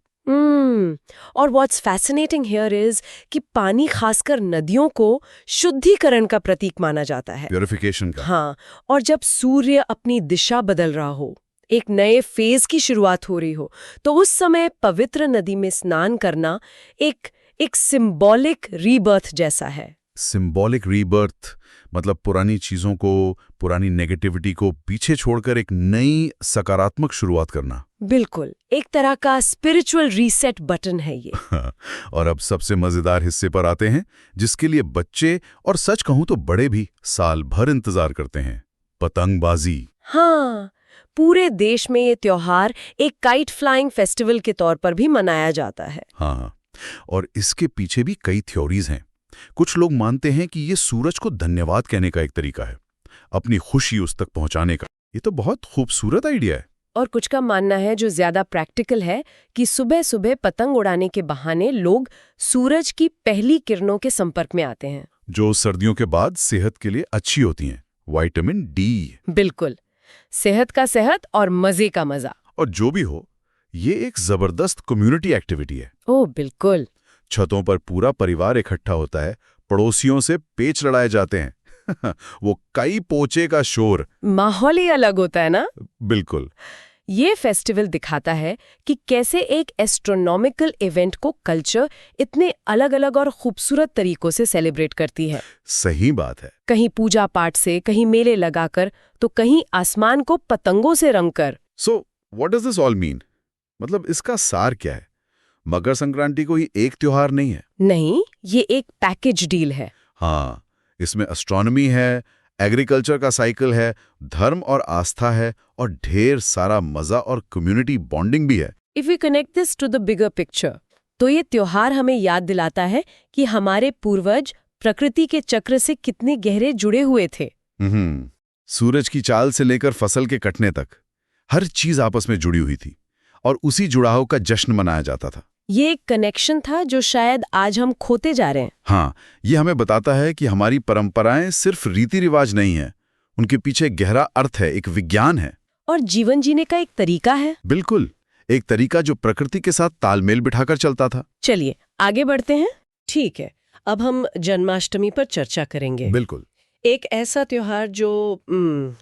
और व्हाट्स फैसिनेटिंग हियर इज कि पानी, खासकर नदियों को शुद्धिकरण का प्रतीक माना जाता है, प्यूरिफिकेशन का। हाँ, और जब सूर्य अपनी दिशा बदल रहा हो, एक नए फेज की शुरुआत हो रही हो, तो उस समय पवित्र नदी में स्नान करना एक सिंबॉलिक रीबर्थ जैसा है। सिंबॉलिक रीबर्थ मतलब पुरानी चीजों को, पुरानी नेगेटिविटी को पीछे छोड़कर एक नई सकारात्मक शुरुआत करना। बिल्कुल, एक तरह का स्पिरिचुअल रीसेट बटन है ये। और अब सबसे मजेदार हिस्से पर आते हैं, जिसके लिए बच्चे और सच कहूं तो बड़े भी साल भर इंतजार करते हैं, पतंगबाजी। हाँ, पूरे देश में ये त्योहार एक काइट फ्लाइंग फेस्टिवल के तौर पर भी मनाया जाता है। हाँ, और इसके पीछे भी कई थ्योरीज हैं। कुछ लोग मानते हैं कि ये सूरज को धन्यवाद कहने का एक तरीका है, अपनी खुशी उस तक पहुंचाने का। ये तो बहुत खूबसूरत आइडिया है। और कुछ का मानना है, जो ज्यादा प्रैक्टिकल है, कि सुबह सुबह पतंग उड़ाने के बहाने लोग सूरज की पहली किरणों के संपर्क में आते हैं, जो सर्दियों के बाद सेहत के लिए अच्छी होती हैं, विटामिन डी। बिल्कुल, सेहत का सेहत और मजे का मजा। और जो भी हो, ये एक जबरदस्त कम्युनिटी एक्टिविटी है। ओह बिल्कुल। छतों पर पूरा परिवार इकट्ठा होता है, पड़ोसियों से पेच लड़ाए जाते हैं। वो कई पोचे का शोर, माहौल ही अलग होता है ना। बिल्कुल। ये फेस्टिवल दिखाता है कि कैसे एक एस्ट्रोनॉमिकल इवेंट को कल्चर इतने अलग अलग और खूबसूरत तरीकों से सेलिब्रेट करती है। सही बात है। कहीं पूजा पाठ से, कहीं मेले लगाकर, तो कहीं आसमान को पतंगों से रंगकर। So what does this all mean? मतलब इसका सार क्या है? मकर संक्रांति कोई एक त्योहार नहीं है। नहीं, ये एक पैकेज डील है। हाँ, इसमें एस्ट्रोनॉमी है, एग्रीकल्चर का साइकिल है, धर्म और आस्था है, और ढेर सारा मजा और कम्युनिटी बॉन्डिंग भी है। If we connect this to the bigger picture, तो ये त्योहार हमें याद दिलाता है कि हमारे पूर्वज प्रकृति के चक्र से कितने गहरे जुड़े हुए थे। सूरज की चाल से लेकर फसल के कटने तक हर चीज आपस में जुड़ी हुई थी, और उसी जुड़ाव का जश्न मनाया जाता था। ये एक कनेक्शन था जो शायद आज हम खोते जा रहे हैं। हाँ, ये हमें बताता है कि हमारी परंपराएं सिर्फ रीति रिवाज नहीं है, उनके पीछे गहरा अर्थ है, एक विज्ञान है। और जीवन जीने का एक तरीका है। बिल्कुल, एक तरीका जो प्रकृति के साथ तालमेल बिठाकर चलता था। चलिए आगे बढ़ते हैं। ठीक है, अब हम जन्माष्टमी पर चर्चा करेंगे। बिल्कुल। एक ऐसा त्योहार जो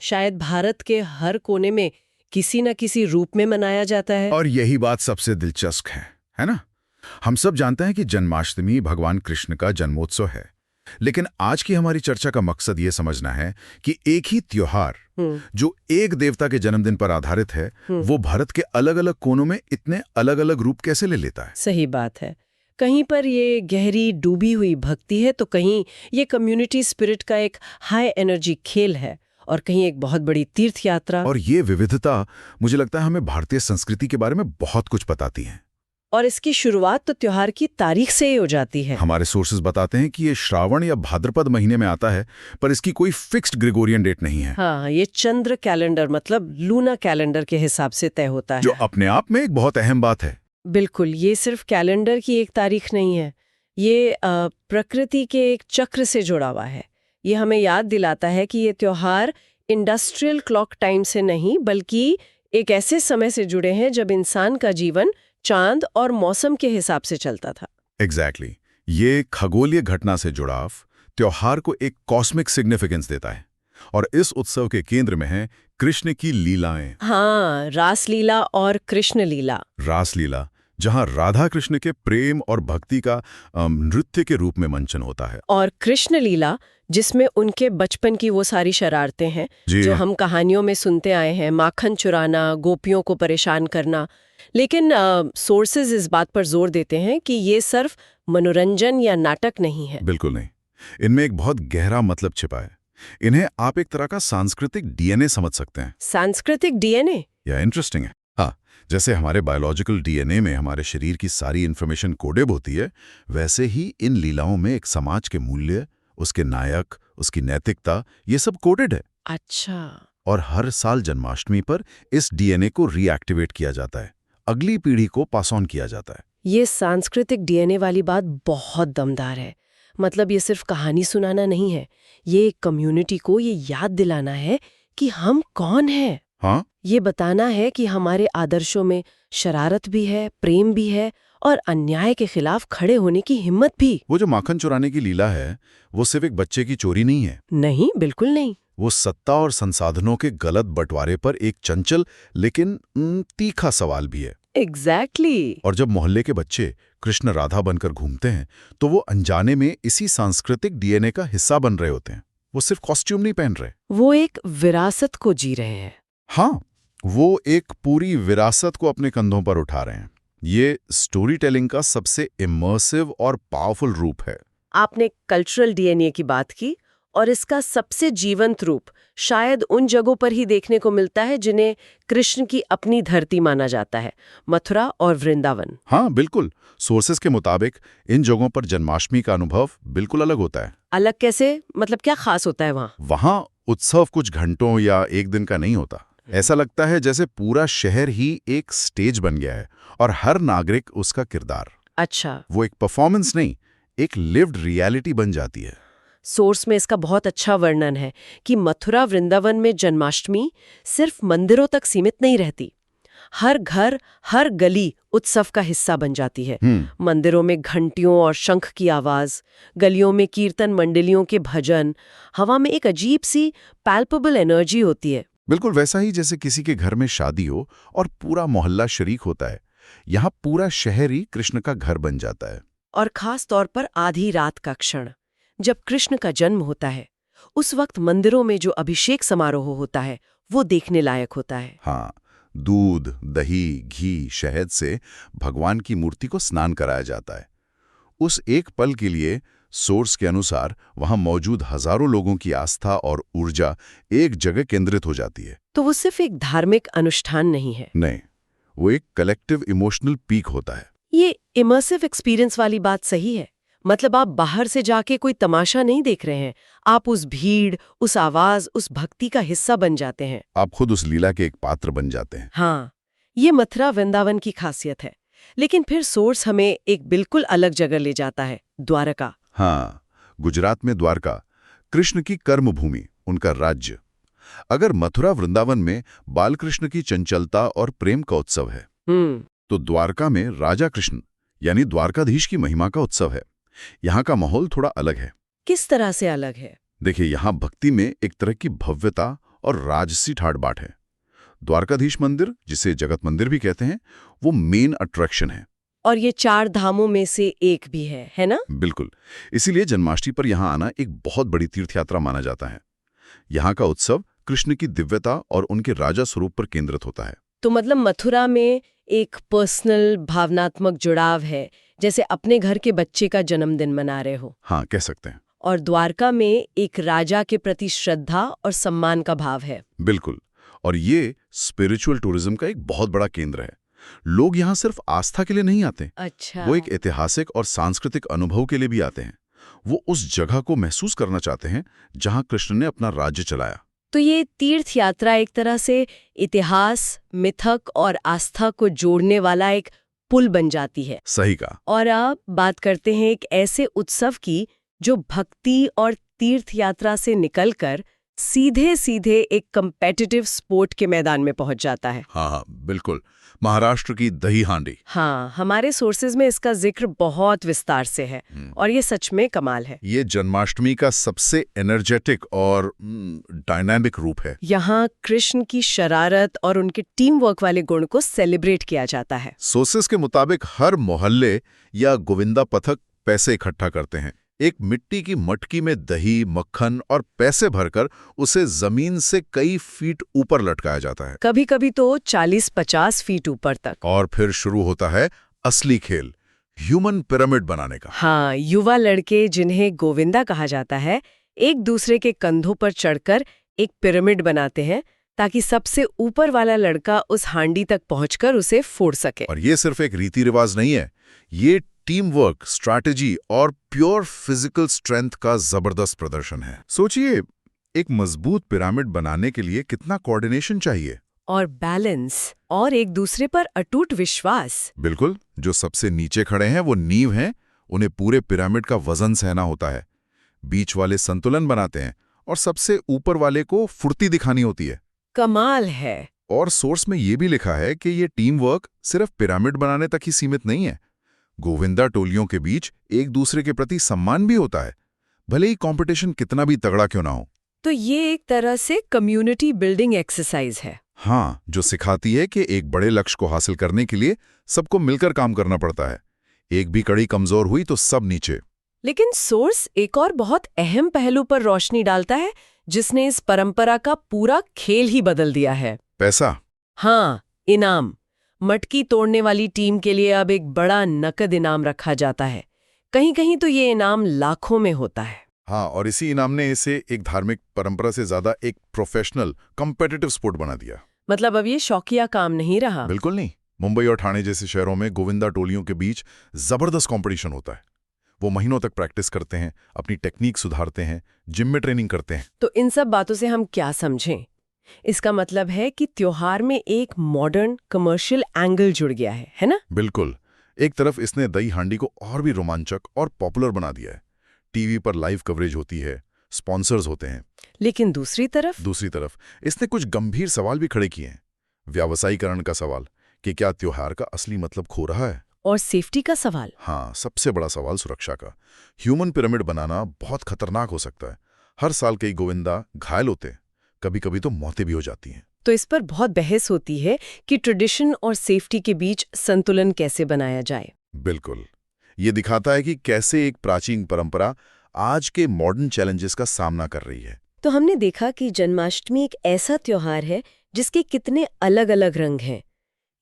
शायद भारत के हर कोने में किसी न किसी रूप में मनाया जाता है। और यही बात सबसे दिलचस्प है ना? हम सब जानते हैं कि जन्माष्टमी भगवान कृष्ण का जन्मोत्सव है, लेकिन आज की हमारी चर्चा का मकसद ये समझना है कि एक ही त्योहार जो एक देवता के जन्मदिन पर आधारित है, वो भारत के अलग अलग कोनों में इतने अलग अलग रूप कैसे ले लेता है। सही बात है। कहीं पर ये गहरी डूबी हुई भक्ति है, तो कहीं ये कम्युनिटी स्पिरिट का एक हाई एनर्जी खेल है, और कहीं एक बहुत बड़ी तीर्थ यात्रा। और ये विविधता मुझे लगता है हमें भारतीय संस्कृति के बारे में बहुत कुछ बताती है। और इसकी शुरुआत तो त्योहार की तारीख से ही हो जाती है। हमारे सोर्सेज बताते हैं कि ये श्रावण या भाद्रपद महीने में आता है, पर इसकी कोई फिक्स्ड ग्रेगोरियन डेट नहीं है। हाँ, ये चंद्र कैलेंडर मतलब लूना कैलेंडर के हिसाब से तय होता है, जो अपने आप में एक बहुत अहम बात है। बिल्कुल, ये सिर्फ कैलेंडर की एक तारीख नहीं है, ये प्रकृति के एक चक्र से जुड़ा हुआ है। ये हमें याद दिलाता है कि ये त्योहार इंडस्ट्रियल क्लॉक टाइम से नहीं, बल्कि एक ऐसे समय से जुड़े हैं जब इंसान का जीवन चांद और मौसम के हिसाब से चलता था। एग्जैक्टली। ये खगोलीय घटना से जुड़ाव त्योहार को एक कॉस्मिक सिग्निफिकेंस देता है, और इस उत्सव के केंद्र में है कृष्ण की लीलाएं। हाँ, रासलीला और कृष्ण लीला। रासलीला, जहां राधा कृष्ण के प्रेम और भक्ति का नृत्य के रूप में मंचन होता है, और कृष्ण लीला जिसमें उनके बचपन की वो सारी शरारतें हैं जो हम कहानियों में सुनते आए हैं, माखन चुराना, गोपियों को परेशान करना। लेकिन सोर्सेज इस बात पर जोर देते हैं कि ये सिर्फ मनोरंजन या नाटक नहीं है। बिल्कुल नहीं, इनमें एक बहुत गहरा मतलब छिपा है। इन्हें आप एक तरह का सांस्कृतिक डीएनए समझ सकते हैं। सांस्कृतिक डीएनए? या इंटरेस्टिंग है। हाँ, जैसे हमारे बायोलॉजिकल डीएनए में हमारे शरीर की सारी इन्फॉर्मेशन कोडेड होती है, वैसे ही इन लीलाओं में एक समाज के मूल्य, उसके नायक, उसकी नैतिकता, ये सब कोडेड है। अच्छा। और हर साल जन्माष्टमी पर इस डीएनए को रीएक्टिवेट किया जाता है, अगली पीढ़ी को पास ऑन किया जाता है। ये सांस्कृतिक डीएनए वाली बात बहुत दमदार है। मतलब ये सिर्फ कहानी सुनाना नहीं है, ये कम्युनिटी को ये याद दिलाना है कि हम कौन हैं। हाँ, ये बताना है कि हमारे आदर्शों में शरारत भी है, प्रेम भी है, और अन्याय के खिलाफ खड़े होने की हिम्मत भी। वो जो माखन चुराने की लीला है, वो सिर्फ एक बच्चे की चोरी नहीं है। नहीं, बिल्कुल नहीं। वो सत्ता और संसाधनों के गलत बंटवारे पर एक चंचल लेकिन तीखा सवाल भी है। एग्जैक्टली। और जब मोहल्ले के बच्चे कृष्ण राधा बनकर घूमते हैं, तो वो अनजाने में इसी सांस्कृतिक डीएनए का हिस्सा बन रहे होते हैं। वो सिर्फ कॉस्ट्यूम नहीं पहन रहे, वो एक विरासत को जी रहे हैं। हाँ, वो एक पूरी विरासत को अपने कंधों पर उठा रहे हैं। ये स्टोरी टेलिंग का सबसे इमर्सिव और पावरफुल रूप है। आपने कल्चरल डीएनए की बात की, और इसका सबसे जीवंत रूप शायद उन जगहों पर ही देखने को मिलता है जिन्हें कृष्ण की अपनी धरती माना जाता है, मथुरा और वृंदावन। हाँ, बिल्कुल। सोर्सेस के मुताबिक इन जगहों पर जन्माष्टमी का अनुभव बिल्कुल अलग होता है। अलग कैसे? मतलब क्या खास होता है वहाँ? वहाँ उत्सव कुछ घंटों या एक दिन का नहीं होता। ऐसा लगता है जैसे पूरा शहर ही एक स्टेज बन गया है, और हर नागरिक उसका किरदार। अच्छा। वो एक परफॉर्मेंस नहीं, एक लिव्ड रियलिटी बन जाती है। सोर्स में इसका बहुत अच्छा वर्णन है कि मथुरा वृंदावन में जन्माष्टमी सिर्फ मंदिरों तक सीमित नहीं रहती। हर घर, हर गली उत्सव का हिस्सा बन जाती है। मंदिरों में घंटियों और शंख की आवाज, गलियों में कीर्तन मंडलियों के भजन, हवा में एक अजीब सी पैल्पेबल एनर्जी होती है। बिल्कुल वैसा ही जैसे किसी के घर में शादी हो और पूरा मोहल्ला शरीक होता है। यहाँ पूरा शहर ही कृष्ण का घर बन जाता है। और खास तौर पर आधी रात का क्षण, जब कृष्ण का जन्म होता है, उस वक्त मंदिरों में जो अभिषेक समारोह होता है वो देखने लायक होता है। हाँ, दूध, दही, घी, शहद से भगवान की मूर्ति को स्नान कराया जाता है। उस एक पल के लिए सोर्स के अनुसार वहां मौजूद हजारों लोगों की आस्था और ऊर्जा एक जगह केंद्रित हो जाती है। तो वो सिर्फ एक धार्मिक अनुष्ठान नहीं है, नहीं, वो एक कलेक्टिव इमोशनल पीक होता है। ये इमर्सिव एक्सपीरियंस वाली बात सही है। मतलब आप बाहर से जाके कोई तमाशा नहीं देख रहे हैं, आप उस भीड़, उस आवाज, उस भक्ति का हिस्सा बन जाते हैं। आप खुद उस लीला के एक पात्र बन जाते हैं। हाँ, ये मथुरा वृंदावन की खासियत है। लेकिन फिर सोर्स हमें एक बिल्कुल अलग जगह ले जाता है, द्वारका। हाँ, गुजरात में द्वारका, कृष्ण की कर्मभूमि, उनका राज्य। अगर मथुरा वृंदावन में बालकृष्ण की चंचलता और प्रेम का उत्सव है, तो द्वारका में राजा कृष्ण यानी द्वारकाधीश की महिमा का उत्सव है। यहाँ का माहौल थोड़ा अलग है। किस तरह से अलग है? देखिए, यहाँ भक्ति में एक तरह की भव्यता और राजसी ठाट-बाट है। द्वारकाधीश मंदिर, जिसे जगत मंदिर भी कहते हैं, वो मेन अट्रैक्शन है। और ये 4 धामों में से एक भी है ना? बिल्कुल। इसीलिए जन्माष्टमी पर यहाँ आना एक बहुत बड़ी तीर्थ यात्रा माना जाता है। यहाँ का उत्सव कृष्ण की दिव्यता और उनके राजा स्वरूप पर केंद्रित होता है। तो मतलब मथुरा में एक पर्सनल भावनात्मक जुड़ाव है, जैसे अपने घर के बच्चे का जन्मदिन मना रहे हो। हाँ, कह सकते हैं। और द्वारका में एक राजा के प्रति श्रद्धा और सम्मान का भाव है। बिल्कुल। और ये स्पिरिचुअल टूरिज्म का एक बहुत बड़ा केंद्र है। लोग यहाँ सिर्फ आस्था के लिए नहीं आते। अच्छा। वो एक ऐतिहासिक और सांस्कृतिक अनुभव के लिए भी आते हैं। वो उस जगह को महसूस करना चाहते हैं जहाँ कृष्ण ने अपना राज्य चलाया। तो ये तीर्थ यात्रा एक तरह से इतिहास, मिथक और आस्था को जोड़ने वाला एक पुल बन जाती है। सही कहा। और अब बात करते हैं एक ऐसे उत्सव की जो भक्ति और तीर्थ यात्रा से निकलकर सीधे सीधे एक कम्पेटिटिव स्पोर्ट के मैदान में पहुंच जाता है। हाँ, बिल्कुल। महाराष्ट्र की दही हांडी। हाँ, हमारे सोर्सेज में इसका जिक्र बहुत विस्तार से है और ये सच में कमाल है। ये जन्माष्टमी का सबसे एनर्जेटिक और डायनामिक रूप है। यहाँ कृष्ण की शरारत और उनके टीम वर्क वाले गुण को सेलिब्रेट किया जाता है। सोर्सेस के मुताबिक हर मोहल्ले या गोविंदा पथक पैसे इकट्ठा करते हैं। एक मिट्टी की मटकी में दही, मक्खन और पैसे भरकर उसे जमीन से कई फीट ऊपर लटकाया जाता है। कभी कभी तो 40-50 फीट ऊपर तक। और फिर शुरू होता है असली खेल, ह्यूमन पिरामिड बनाने का। हाँ, युवा लड़के जिन्हें गोविंदा कहा जाता है, एक दूसरे के कंधों पर चढ़कर एक पिरामिड बनाते हैं ताकि सबसे ऊपर वाला लड़का उस हांडी तक पहुंचकर उसे फोड़ सके। और ये सिर्फ एक रीति रिवाज नहीं है, ये टीम वर्क, स्ट्रैटेजी और प्योर फिजिकल स्ट्रेंथ का जबरदस्त प्रदर्शन है। सोचिए, एक मजबूत पिरामिड बनाने के लिए कितना कोऑर्डिनेशन चाहिए। और बैलेंस और एक दूसरे पर अटूट विश्वास। बिल्कुल। जो सबसे नीचे खड़े हैं वो नींव हैं, उन्हें पूरे पिरामिड का वजन सहना होता है। बीच वाले संतुलन बनाते हैं और सबसे ऊपर वाले को फुर्ती दिखानी होती है। कमाल है। और सोर्स में ये भी लिखा है कि ये टीम वर्क सिर्फ पिरामिड बनाने तक ही सीमित नहीं है। गोविंदा टोलियों के बीच एक दूसरे के प्रति सम्मान भी होता है, भले ही कंपटीशन कितना भी तगड़ा क्यों ना हो। तो ये एक तरह से कम्युनिटी बिल्डिंग एक्सरसाइज है। हाँ, जो सिखाती है कि एक बड़े लक्ष्य को हासिल करने के लिए सबको मिलकर काम करना पड़ता है। एक भी कड़ी कमजोर हुई तो सब नीचे। लेकिन सोर्स एक और बहुत अहम पहलू पर रोशनी डालता है जिसने इस परंपरा का पूरा खेल ही बदल दिया है। पैसा। हाँ, इनाम। मटकी तोड़ने वाली टीम के लिए अब एक बड़ा नकद इनाम रखा जाता है। कहीं कहीं तो ये इनाम लाखों में होता है। हाँ, और इसी इनाम ने इसे एक धार्मिक परंपरा से ज्यादा एक प्रोफेशनल कॉम्पिटिटिव स्पोर्ट बना दिया। मतलब अब ये शौकिया काम नहीं रहा। बिल्कुल नहीं। मुंबई और ठाणे जैसे शहरों में गोविंदा टोलियों के बीच जबरदस्त कंपटीशन होता है। वो महीनों तक प्रैक्टिस करते हैं, अपनी टेक्निक सुधारते हैं, जिम में ट्रेनिंग करते हैं। तो इन सब बातों से हम क्या समझें? इसका मतलब है कि त्योहार में एक मॉडर्न कमर्शियल एंगल जुड़ गया है ना? बिल्कुल। एक तरफ इसने दही हांडी को और भी रोमांचक और पॉपुलर बना दिया है। टीवी पर लाइव कवरेज होती है, स्पॉन्सर्स होते हैं। लेकिन दूसरी तरफ इसने कुछ गंभीर सवाल भी खड़े किए हैं। व्यावसायीकरण का सवाल कि क्या त्योहार का असली मतलब खो रहा है, और सेफ्टी का सवाल। हाँ, सबसे बड़ा सवाल सुरक्षा का। ह्यूमन पिरामिड बनाना बहुत खतरनाक हो सकता है। हर साल कई गोविंदा घायल होते हैं, कभी कभी तो मौतें भी हो जाती हैं। तो इस पर बहुत बहस होती है कि ट्रेडिशन और सेफ्टी के बीच संतुलन कैसे बनाया जाए। बिल्कुल। ये दिखाता है कि कैसे एक प्राचीन परंपरा आज के मॉडर्न चैलेंजेस का सामना कर रही है। तो हमने देखा कि जन्माष्टमी एक ऐसा त्योहार है जिसके कितने अलग अलग रंग हैं।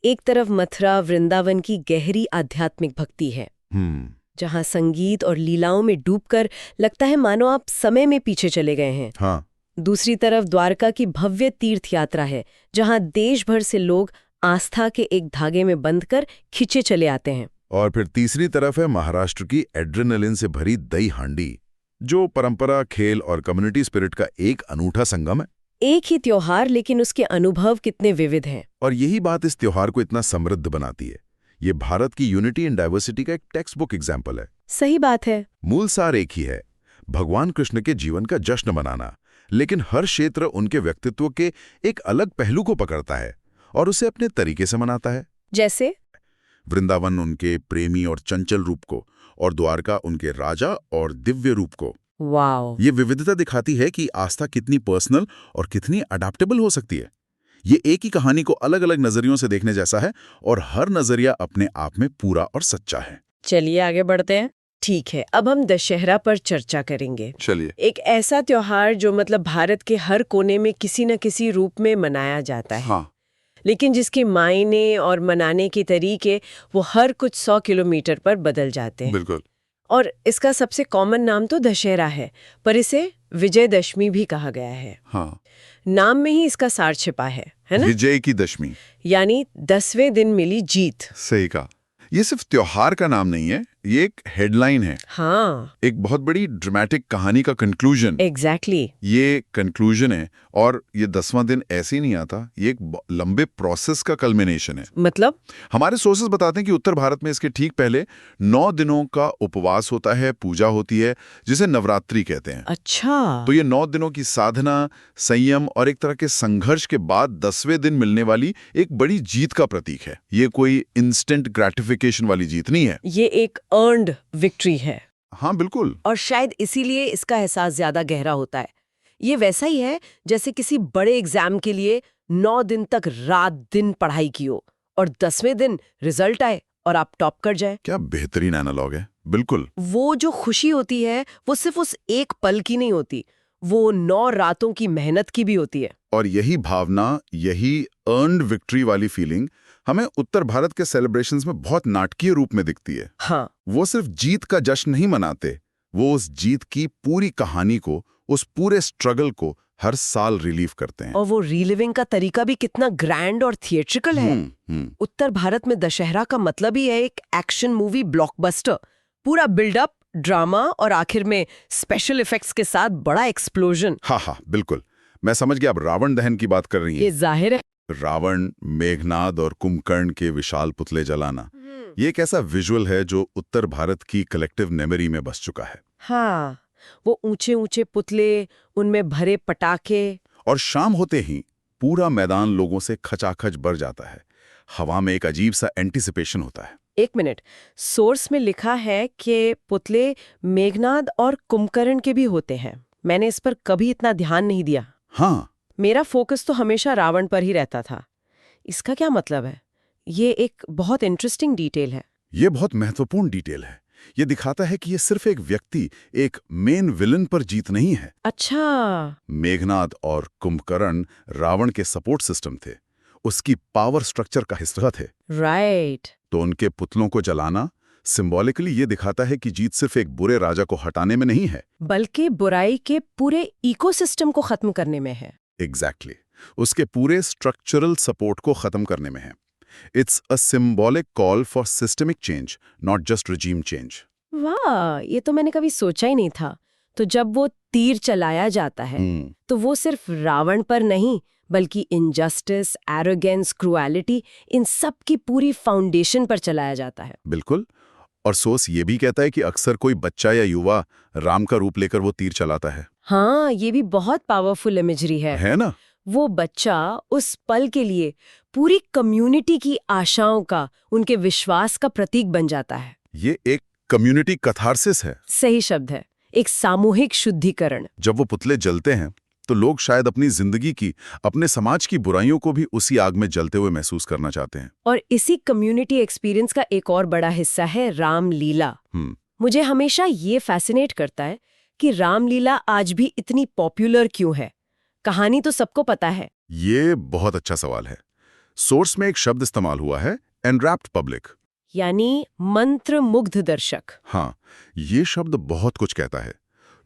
एक तरफ मथुरा वृंदावन की गहरी आध्यात्मिक भक्ति है, जहाँ संगीत और लीलाओं में डूबकर लगता है मानो आप समय में पीछे चले गए हैं। हाँ, दूसरी तरफ द्वारका की भव्य तीर्थ यात्रा है, जहाँ देश भर से लोग आस्था के एक धागे में बंधकर खिंचे चले आते हैं। और फिर तीसरी तरफ है महाराष्ट्र की एड्रेनलिन से भरी दही हांडी, जो परंपरा, खेल और कम्युनिटी स्पिरिट का एक अनूठा संगम है। एक ही त्योहार, लेकिन उसके अनुभव कितने विविध हैं। और यही बात इस त्योहार को इतना समृद्ध बनाती है। ये भारत की यूनिटी एंड डाइवर्सिटी का एक टेक्स्ट बुक एग्जाम्पल है। सही बात है। मूल सार एक ही है, भगवान कृष्ण के जीवन का जश्न मनाना, लेकिन हर क्षेत्र उनके व्यक्तित्व के एक अलग पहलू को पकड़ता है और उसे अपने तरीके से मनाता है। जैसे वृंदावन उनके प्रेमी और चंचल रूप को, और द्वारका उनके राजा और दिव्य रूप को। वाओ, ये विविधता दिखाती है कि आस्था कितनी पर्सनल और कितनी अडैप्टेबल हो सकती है। ये एक ही कहानी को अलग अलग नजरियों से देखने जैसा है, और हर नजरिया अपने आप में पूरा और सच्चा है। चलिए आगे बढ़ते हैं। ठीक है, अब हम दशहरा पर चर्चा करेंगे। चलिए। एक ऐसा त्योहार जो मतलब भारत के हर कोने में किसी न किसी रूप में मनाया जाता है। हाँ, लेकिन जिसके मायने और मनाने के तरीके वो हर कुछ 100 किलोमीटर पर बदल जाते हैं। बिल्कुल। और इसका सबसे कॉमन नाम तो दशहरा है, पर इसे विजयदशमी भी कहा गया है। हाँ, नाम में ही इसका सार छिपा है ना? विजय की दशमी, यानी 10वें दिन मिली जीत। सही कहा। ये सिर्फ त्योहार का नाम नहीं है, ये एक हेडलाइन है, हाँ, एक बहुत बड़ी ड्रामेटिक कहानी का कंक्लूजन। एग्जैक्टली। ये कंक्लूजन है, और ये 10वां दिन ऐसे ही नहीं आता, ये एक लंबे प्रोसेस का कल्मिनेशन है। मतलब हमारे सोर्सेज बताते हैं कि उत्तर भारत में इसके ठीक पहले 9 दिनों का उपवास होता है, पूजा होती है, जिसे नवरात्रि कहते हैं। अच्छा, तो ये 9 दिनों की साधना, संयम और एक तरह के संघर्ष के बाद 10वें दिन मिलने वाली एक बड़ी जीत का प्रतीक है। ये कोई इंस्टेंट ग्रेटिफिकेशन वाली जीत नहीं है। ये एक अर्न्ड विक्ट्री है। हाँ, बिल्कुल। और शायद इसीलिए इसका एहसास ज्यादा गहरा होता है। ये वैसा ही है जैसे किसी बड़े एग्जाम के लिए 9 दिन तक रात दिन पढ़ाई की हो और 10वें दिन रिजल्ट आए और आप टॉप कर जाए। क्या बेहतरीन एनालॉग है। बिल्कुल। वो जो खुशी होती है वो सिर्फ उस एक पल की नहीं होती, वो 9 रातों की मेहनत की भी होती है। और यही भावना, यही अर्न्ड विक्ट्री वाली फीलिंग हमें उत्तर भारत के सेलिब्रेशंस में बहुत नाटकीय रूप में दिखती है। हाँ, वो सिर्फ जीत का जश्न नहीं मनाते, वो उस जीत की पूरी कहानी को, उस पूरे स्ट्रगल को हर साल रिलीव करते हैं। और वो रीलिविंग का तरीका भी कितना ग्रैंड और थिएट्रिकल है। उत्तर भारत में दशहरा का मतलब ही है एक एक्शन मूवी ब्लॉकबस्टर, पूरा बिल्डअप, ड्रामा और आखिर में स्पेशल इफेक्ट्स के साथ बड़ा एक्सप्लोजन। हाँ हाँ, बिल्कुल। मैं समझ गया, आप रावण दहन की बात कर रही ये हैं। जाहिर है। रावण, मेघनाद और कुंभकर्ण के विशाल पुतले जलाना, ये एक ऐसा विजुअल है जो उत्तर भारत की कलेक्टिव मेमोरी में बस चुका है। हाँ, वो ऊंचे ऊंचे पुतले, उनमें भरे पटाखे। और शाम होते ही पूरा मैदान लोगों से खचाखच भर जाता है। हवा में एक अजीब सा एंटिसिपेशन होता है। एक मिनट, सोर्स में लिखा है कि पुतले मेघनाद और कुंभकर्ण के भी होते हैं। मैंने इस पर कभी इतना ध्यान नहीं दिया। हाँ, मेरा फोकस तो हमेशा रावण पर ही रहता था। इसका क्या मतलब है? ये एक बहुत इंटरेस्टिंग डिटेल है। ये बहुत महत्वपूर्ण डिटेल है। ये दिखाता है कि ये सिर्फ एक व्यक्ति, एक मेन विलन पर जीत नहीं है। अच्छा, मेघनाद और कुंभकर्ण रावण के सपोर्ट सिस्टम थे, उसकी पावर स्ट्रक्चर का हिस्सा थे। राइट। तो उनके पुतलों को जलाना सिंबॉलिकली ये दिखाता है कि जीत सिर्फ एक बुरे राजा को हटाने में नहीं है, बल्कि बुराई के पूरे इकोसिस्टम को खत्म करने में है। एग्जैक्टली, उसके पूरे स्ट्रक्चरल सपोर्ट को खत्म करने में है। It's a symbolic call for systemic change, not just regime change. वाह, ये तो मैंने कभी सोचा ही नहीं था। तो जब वो तीर चलाया जाता है तो वो सिर्फ रावण पर नहीं, बल्कि इनजस्टिस, एरोगेंस, क्रूएलिटी, इन सब की पूरी फाउंडेशन पर चलाया जाता है। बिल्कुल। और सोर्स ये भी कहता है कि अक्सर कोई बच्चा या युवा राम का रूप लेकर वो तीर चलाता है। हाँ, ये भी बहुत पावरफुल इमेजरी है ना? वो बच्चा उस पल के लिए पूरी कम्युनिटी की आशाओं का, उनके विश्वास का प्रतीक बन जाता है। ये एक कम्युनिटी कथारसिस है। सही शब्द है, एक सामूहिक शुद्धिकरण। जब वो पुतले जलते हैं तो लोग शायद अपनी जिंदगी की, अपने समाज की बुराइयों को भी उसी आग में जलते हुए महसूस करना चाहते हैं। और इसी कम्युनिटी एक्सपीरियंस का एक और बड़ा हिस्सा है रामलीला। मुझे हमेशा ये फैसिनेट करता है कि रामलीला आज भी इतनी पॉपुलर क्यों है। कहानी तो सबको पता है, ये बहुत अच्छा सवाल है। सोर्स में एक शब्द इस्तेमाल हुआ है, एनरैप्ट पब्लिक। यानी मंत्र मुग्ध दर्शक। हाँ, ये शब्द बहुत कुछ कहता है।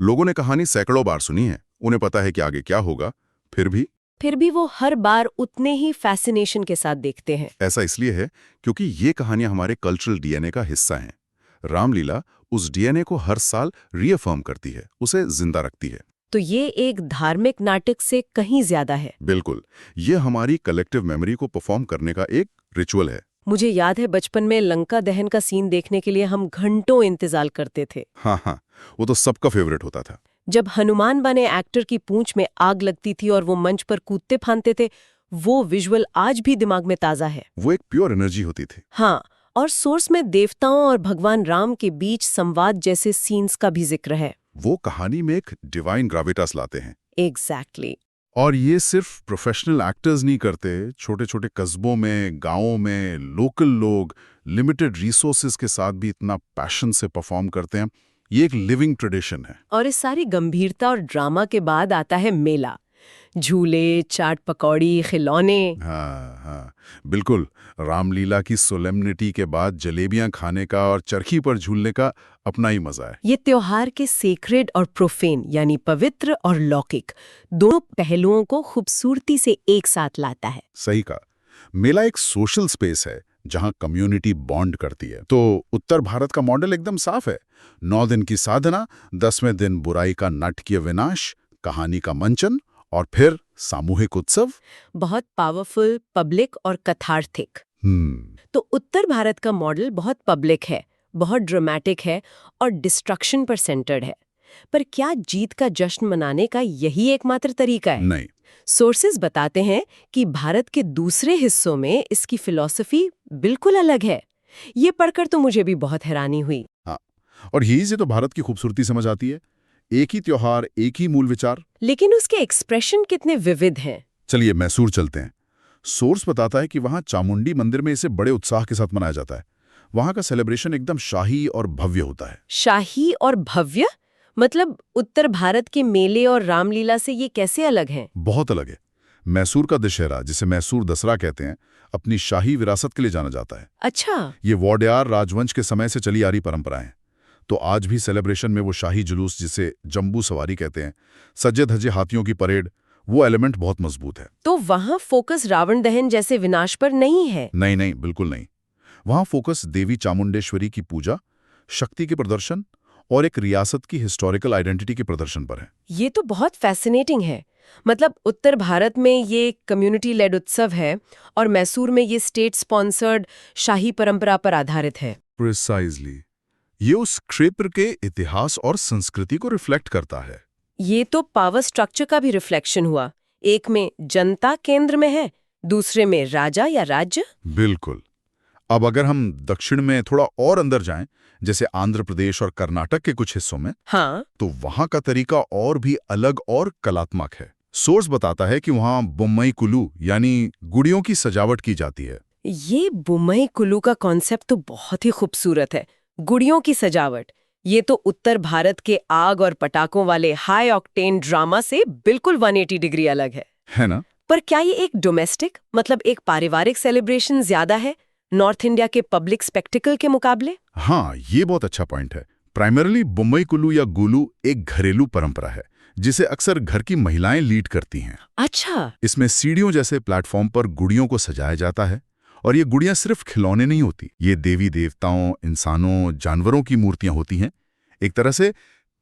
लोगों ने कहानी सैकड़ों बार सुनी है, उन्हें पता है कि आगे क्या होगा, फिर भी वो हर बार उतने ही फैसिनेशन के साथ देखते हैं। ऐसा इसलिए है क्योंकि ये कहानियां हमारे कल्चरल डीएनए का हिस्सा हैं। रामलीला उस डीएनए को हर साल रीअफर्म करती है, उसे जिंदा रखती है। तो ये एक धार्मिक नाटक से कहीं ज्यादा है। बिल्कुल, ये हमारी कलेक्टिव मेमोरी को परफॉर्म करने का एक रिचुअल है। मुझे याद है बचपन में लंका दहन का सीन देखने के लिए हम घंटों इंतजार करते थे। हाँ, वो तो सबका फेवरेट होता था। जब हनुमान बने एक्टर की पूंछ में आग लगती थी और वो मंच पर कूदते फांदते थे, वो विजुअल आज भी दिमाग में ताजा है। वो एक प्योर एनर्जी होती थी। हाँ, और सोर्स में देवताओं और भगवान राम के बीच संवाद जैसे सीन्स का भी जिक्र है। वो कहानी में एक डिवाइन ग्राविटास लाते हैं। एग्जैक्टली। और ये सिर्फ प्रोफेशनल एक्टर्स नहीं करते, छोटे छोटे कस्बों में, गांवों में लोकल लोग लिमिटेड रिसोर्सेज के साथ भी इतना पैशन से परफॉर्म करते हैं। ये एक लिविंग ट्रेडिशन है। और इस सारी गंभीरता और ड्रामा के बाद आता है मेला। झूले, चाट पकौड़ी, खिलौने। हाँ, बिल्कुल। रामलीला की सोलेमनिटी के बाद जलेबियां खाने का और चरखी पर झूलने का अपना ही मजा है। ये त्योहार के सेक्रेड और प्रोफेन यानी पवित्र और लौकिक दोनों पहलुओं को खूबसूरती से एक साथ लाता है। सही कहा। मेला एक सोशल स्पेस है जहां कम्युनिटी बॉन्ड करती है। तो उत्तर भारत का मॉडल एकदम साफ है। 9 दिन की साधना, 10वें दिन बुराई का नाटकीय विनाश, कहानी का मंचन और फिर सामूहिक उत्सव। बहुत पावरफुल, पब्लिक और कथार्थिक। तो उत्तर भारत का मॉडल बहुत पब्लिक है, बहुत ड्रामेटिक है और डिस्ट्रक्शन पर सेंटर्ड है। पर क्या जीत का जश्न मनाने का यही एकमात्र तरीका है? नहीं। सोर्सेज बताते हैं कि भारत के दूसरे हिस्सों में इसकी फिलॉसफी बिल्कुल अलग है। ये पढ़कर तो मुझे भी बहुत हैरानी हुई। हाँ, और यही से तो भारत की खूबसूरती समझ आती है। एक ही त्योहार, एक ही मूल विचार, लेकिन उसके एक्सप्रेशन कितने विविध हैं। चलिए मैसूर चलते हैं। सोर्स बताता है कि वहां चामुंडी मंदिर में इसे बड़े उत्साह के साथ मनाया जाता है। वहां का सेलिब्रेशन एकदम शाही और भव्य होता है। शाही और भव्य? मतलब उत्तर भारत के मेले और रामलीला से ये कैसे अलग हैं? बहुत अलग है। मैसूर का दशहरा, जिसे मैसूर दसरा कहते हैं, अपनी शाही विरासत के लिए जाना जाता है। अच्छा। ये वोडेयार राजवंश के समय से चली आ रही परंपरा है। तो आज भी सेलिब्रेशन में वो शाही जुलूस, जिसे जंबू सवारी कहते हैं, सजे धजे हाथियों की परेड, वो एलिमेंट बहुत मजबूत है। तो वहाँ फोकस रावण दहन जैसे विनाश पर नहीं है? नहीं, बिल्कुल नहीं। वहां फोकस देवी चामुंडेश्वरी की पूजा, शक्ति के प्रदर्शन और एक रियासत की हिस्टोरिकल आइडेंटिटी के प्रदर्शन पर है। ये तो बहुत फैसिनेटिंग है। मतलब उत्तर भारत में ये कम्युनिटी लेड उत्सव है और मैसूर में ये स्टेट स्पॉन्सर्ड शाही परंपरा पर आधारित है। प्रिसाइजली। ये उस क्षेत्र के इतिहास और संस्कृति को रिफ्लेक्ट करता है। ये तो पावर स्ट्रक्चर का भी रिफ्लेक्शन हुआ। एक में जनता केंद्र में है, दूसरे में राजा या राज्य। बिल्कुल। अब अगर हम दक्षिण में थोड़ा और अंदर जाएं, जैसे आंध्र प्रदेश और कर्नाटक के कुछ हिस्सों में, हाँ, तो वहां का तरीका और भी अलग और कलात्मक है। सोर्स बताता है कि वहां बुम्मई कुलू यानी गुड़ियों की सजावट की जाती है। ये बुम्मई कुल्लू का कॉन्सेप्ट तो बहुत ही खूबसूरत है। गुड़ियों की सजावट, ये तो उत्तर भारत के आग और पटाखों वाले हाई ऑक्टेन ड्रामा से बिल्कुल 180 डिग्री अलग है ना? पर क्या ये एक डोमेस्टिक, मतलब एक पारिवारिक सेलिब्रेशन ज्यादा है नॉर्थ इंडिया के पब्लिक स्पेक्टिकल के मुकाबले? हाँ, ये बहुत अच्छा पॉइंट है। प्राइमरली बुम्मई कुल्लू या गुलू एक घरेलू परंपरा है, जिसे अक्सर घर की महिलाएं लीड करती हैं। अच्छा। इसमें सीढ़ियों जैसे प्लेटफॉर्म पर गुड़ियों को सजाया जाता है। और ये गुड़ियां सिर्फ खिलौने नहीं होती, ये देवी देवताओं, इंसानों, जानवरों की मूर्तियां होती हैं। एक तरह से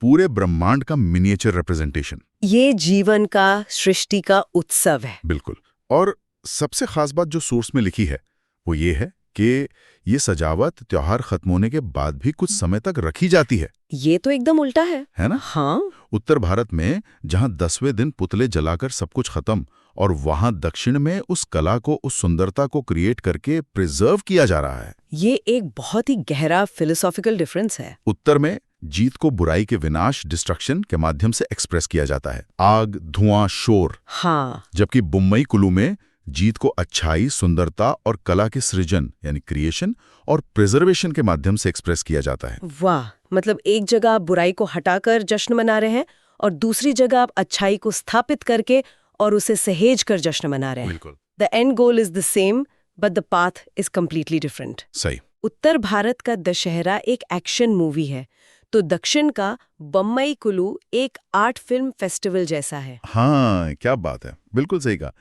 पूरे ब्रह्मांड का मिनिएचर रिप्रेजेंटेशन। ये जीवन का, सृष्टि का उत्सव है। बिल्कुल। और सबसे खास बात जो सोर्स में लिखी है वो ये है कि ये सजावट त्योहार खत्म होने के बाद भी कुछ समय तक रखी जाती है। ये तो एकदम उल्टा है ना? हाँ। उत्तर भारत में जहां 10वें दिन पुतले जलाकर सब कुछ खत्म, और वहां दक्षिण में उस कला को, उस सुंदरता को क्रिएट करके प्रिजर्व किया जा रहा है। ये एक बहुत ही गहरा फिलोसॉफिकल डिफरेंस है। उत्तर में जीत को बुराई के विनाश, डिस्ट्रक्शन के माध्यम से एक्सप्रेस किया जाता है, आग, धुआं, शोर। हाँ। जबकि बुम्मई कुल्लू में जीत को अच्छाई, सुंदरता और कला के सृजन यानी क्रिएशन और प्रिजर्वेशन के माध्यम से एक्सप्रेस किया जाता है। वाह, मतलब एक जगह आप बुराई को हटाकर जश्न मना रहे हैं और दूसरी जगह आप अच्छाई को स्थापित करके और उसे सहेज कर जश्न मना रहे हैं। बिल्कुल the end goal is the same but the path is completely different. सही। उत्तर भारत का दशहरा एक एक्शन मूवी है, तो दक्षिण का बम्बई कुल्लू एक आर्ट फिल्म फेस्टिवल जैसा है। हाँ, क्या बात है, बिल्कुल सही कहा।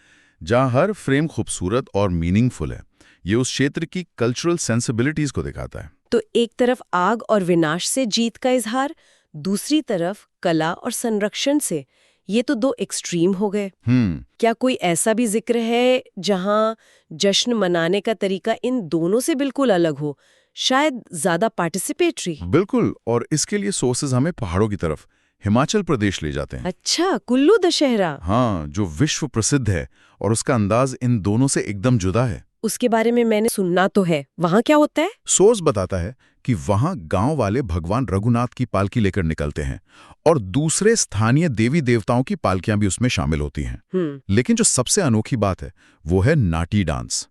जहाँ हर फ्रेम खूबसूरत और मीनिंगफुल है, ये उस क्षेत्र की कल्चरल सेंसिबिलिटीज को दिखाता है। तो एक तरफ आग और विनाश से जीत का इजहार, दूसरी तरफ कला और संरक्षण से। ये तो दो एक्सट्रीम हो गए। क्या कोई ऐसा भी जिक्र है जहां जश्न मनाने का तरीका इन दोनों से बिल्कुल अलग हो, शायद ज्यादा पार्टिसिपेटरी? बिल्कुल, और इसके लिए सोर्सेज हमें पहाड़ों की तरफ हिमाचल प्रदेश ले जाते हैं। अच्छा, कुल्लू दशहरा। हाँ, जो विश्व प्रसिद्ध है और उसका अंदाज इन दोनों से एकदम जुदा है। उसके बारे में मैंने सुनना तो है, वहां क्या होता है? सोर्स बताता है कि वहां गांव वाले भगवान रघुनाथ की पालकी लेकर निकलते हैं और दूसरे स्थानीय देवी देवताओं की पालकियां भी उसमें शामिल होती हैं। लेकिन जो सबसे अनोखी बात है वो है नाटी डांस।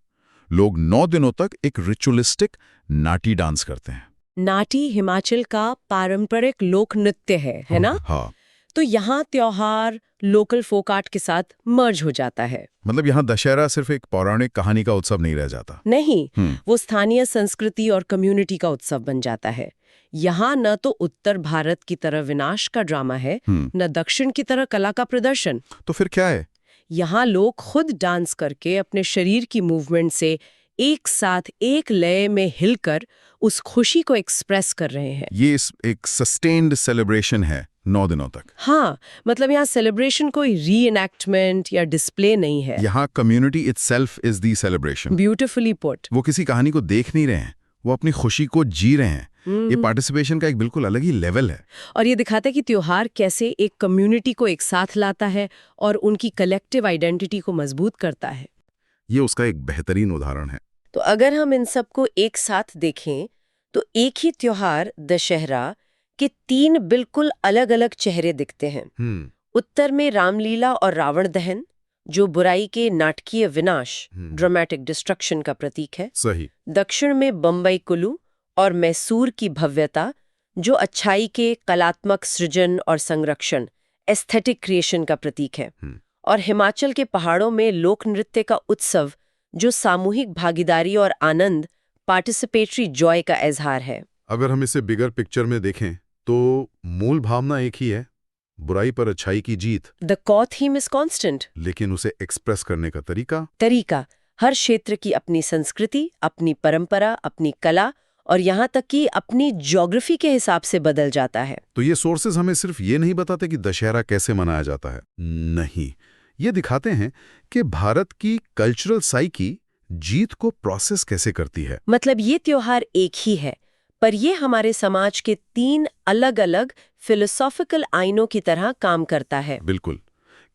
लोग 9 दिनों तक एक रिचुअलिस्टिक नाटी डांस करते हैं। नाटी हिमाचल का पारंपरिक लोक नृत्य है ना? हाँ। तो यहाँ त्योहार लोकल फोक आर्ट के साथ मर्ज हो जाता है। मतलब यहाँ दशहरा सिर्फ एक पौराणिक कहानी का उत्सव नहीं रह जाता। नहीं, वो स्थानीय संस्कृति और कम्युनिटी का उत्सव बन जाता है। यहाँ न तो उत्तर भारत की तरह विनाश का ड्रामा है, न दक्षिण की तरह कला का प्रदर्शन। तो फिर क्या है? यहाँ लोग खुद डांस करके अपने शरीर की मूवमेंट से एक साथ एक लय में हिलकर उस खुशी को एक्सप्रेस कर रहे हैं। ये एक सस्टेन्ड सेलिब्रेशन है 9 दिनों तक। हाँ, मतलब यहाँ सेलिब्रेशन कोई री-एनैक्टमेंट या डिस्प्ले नहीं है। यहाँ community itself is the celebration. Beautifully put. वो किसी कहानी को देख नहीं रहे हैं, वो अपनी खुशी को जी रहे हैं। ये पार्टिसिपेशन का एक बिल्कुल अलग ही लेवल है। और ये दिखाता है कि त्योहार कैसे एक कम्युनिटी को एक साथ लाता है और उनकी कलेक्टिव आइडेंटिटी को मजबूत करता है। ये उसका एक बेहतरीन उदाहरण है। तो अगर हम इन सबको एक साथ देखें तो एक ही त्योहार दशहरा के 3 बिल्कुल अलग अलग चेहरे दिखते हैं। उत्तर में रामलीला और रावण दहन, जो बुराई के नाटकीय विनाश, ड्रामेटिक डिस्ट्रक्शन का प्रतीक है। सही। दक्षिण में बम्बई कुल्लू और मैसूर की भव्यता, जो अच्छाई के कलात्मक सृजन और संरक्षण, एस्थेटिक क्रिएशन का प्रतीक है। और हिमाचल के पहाड़ों में लोक नृत्य का उत्सव, जो सामूहिक भागीदारी और आनंद, पार्टिसिपेटरी जॉय का इजहार है। अगर हम इसे बिगर पिक्चर में देखें तो मूल भावना एक ही है, बुराई पर अच्छाई की जीत। द कॉ थीम इज कांस्टेंट, लेकिन उसे एक्सप्रेस करने का तरीका हर क्षेत्र की अपनी संस्कृति, अपनी परंपरा, अपनी कला और यहाँ तक कि अपनी ज्योग्राफी के हिसाब से बदल जाता है। तो ये सोर्सेज हमें सिर्फ ये नहीं बताते कि दशहरा कैसे मनाया जाता है, नहीं, ये दिखाते हैं कि भारत की कल्चरल साइकी जीत को प्रोसेस कैसे करती है। मतलब ये त्योहार एक ही है, पर ये हमारे समाज के 3 अलग-अलग फिलोसॉफिकल आइनों की तरह काम करता है। बिल्कुल।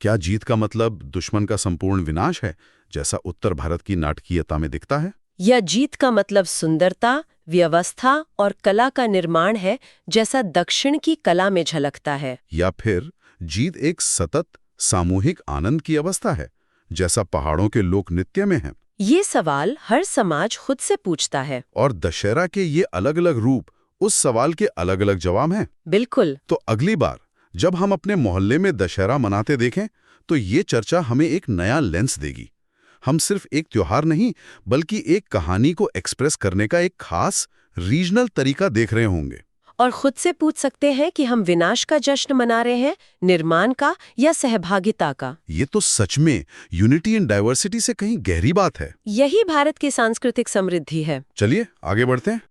क्या जीत का मतलब दुश्मन का संपूर्ण विनाश है, जैसा उत्तर भारत की नाटकीयता में दिखता है? या जीत का मतलब सुंदरता, व्यवस्था और कला का निर्माण है, जैसा दक्षिण की कला में झलकता है? या फिर जीत एक सतत सामूहिक आनंद की अवस्था है, जैसा पहाड़ों के लोक नृत्य में है? ये सवाल हर समाज खुद से पूछता है। और दशहरा के ये अलग-अलग रूप उस सवाल के अलग-अलग जवाब हैं। बिल्कुल। तो अगली बार जब हम अपने मोहल्ले में दशहरा मनाते देखें तो ये चर्चा हमें एक नया लेंस देगी। हम सिर्फ एक त्योहार नहीं, बल्कि एक कहानी को एक्सप्रेस करने का एक खास रीजनल तरीका देख रहे होंगे। और खुद से पूछ सकते हैं कि हम विनाश का जश्न मना रहे हैं, निर्माण का या सहभागिता का? ये तो सच में यूनिटी इन डाइवर्सिटी से कहीं गहरी बात है। यही भारत की सांस्कृतिक समृद्धि है। चलिए आगे बढ़ते हैं।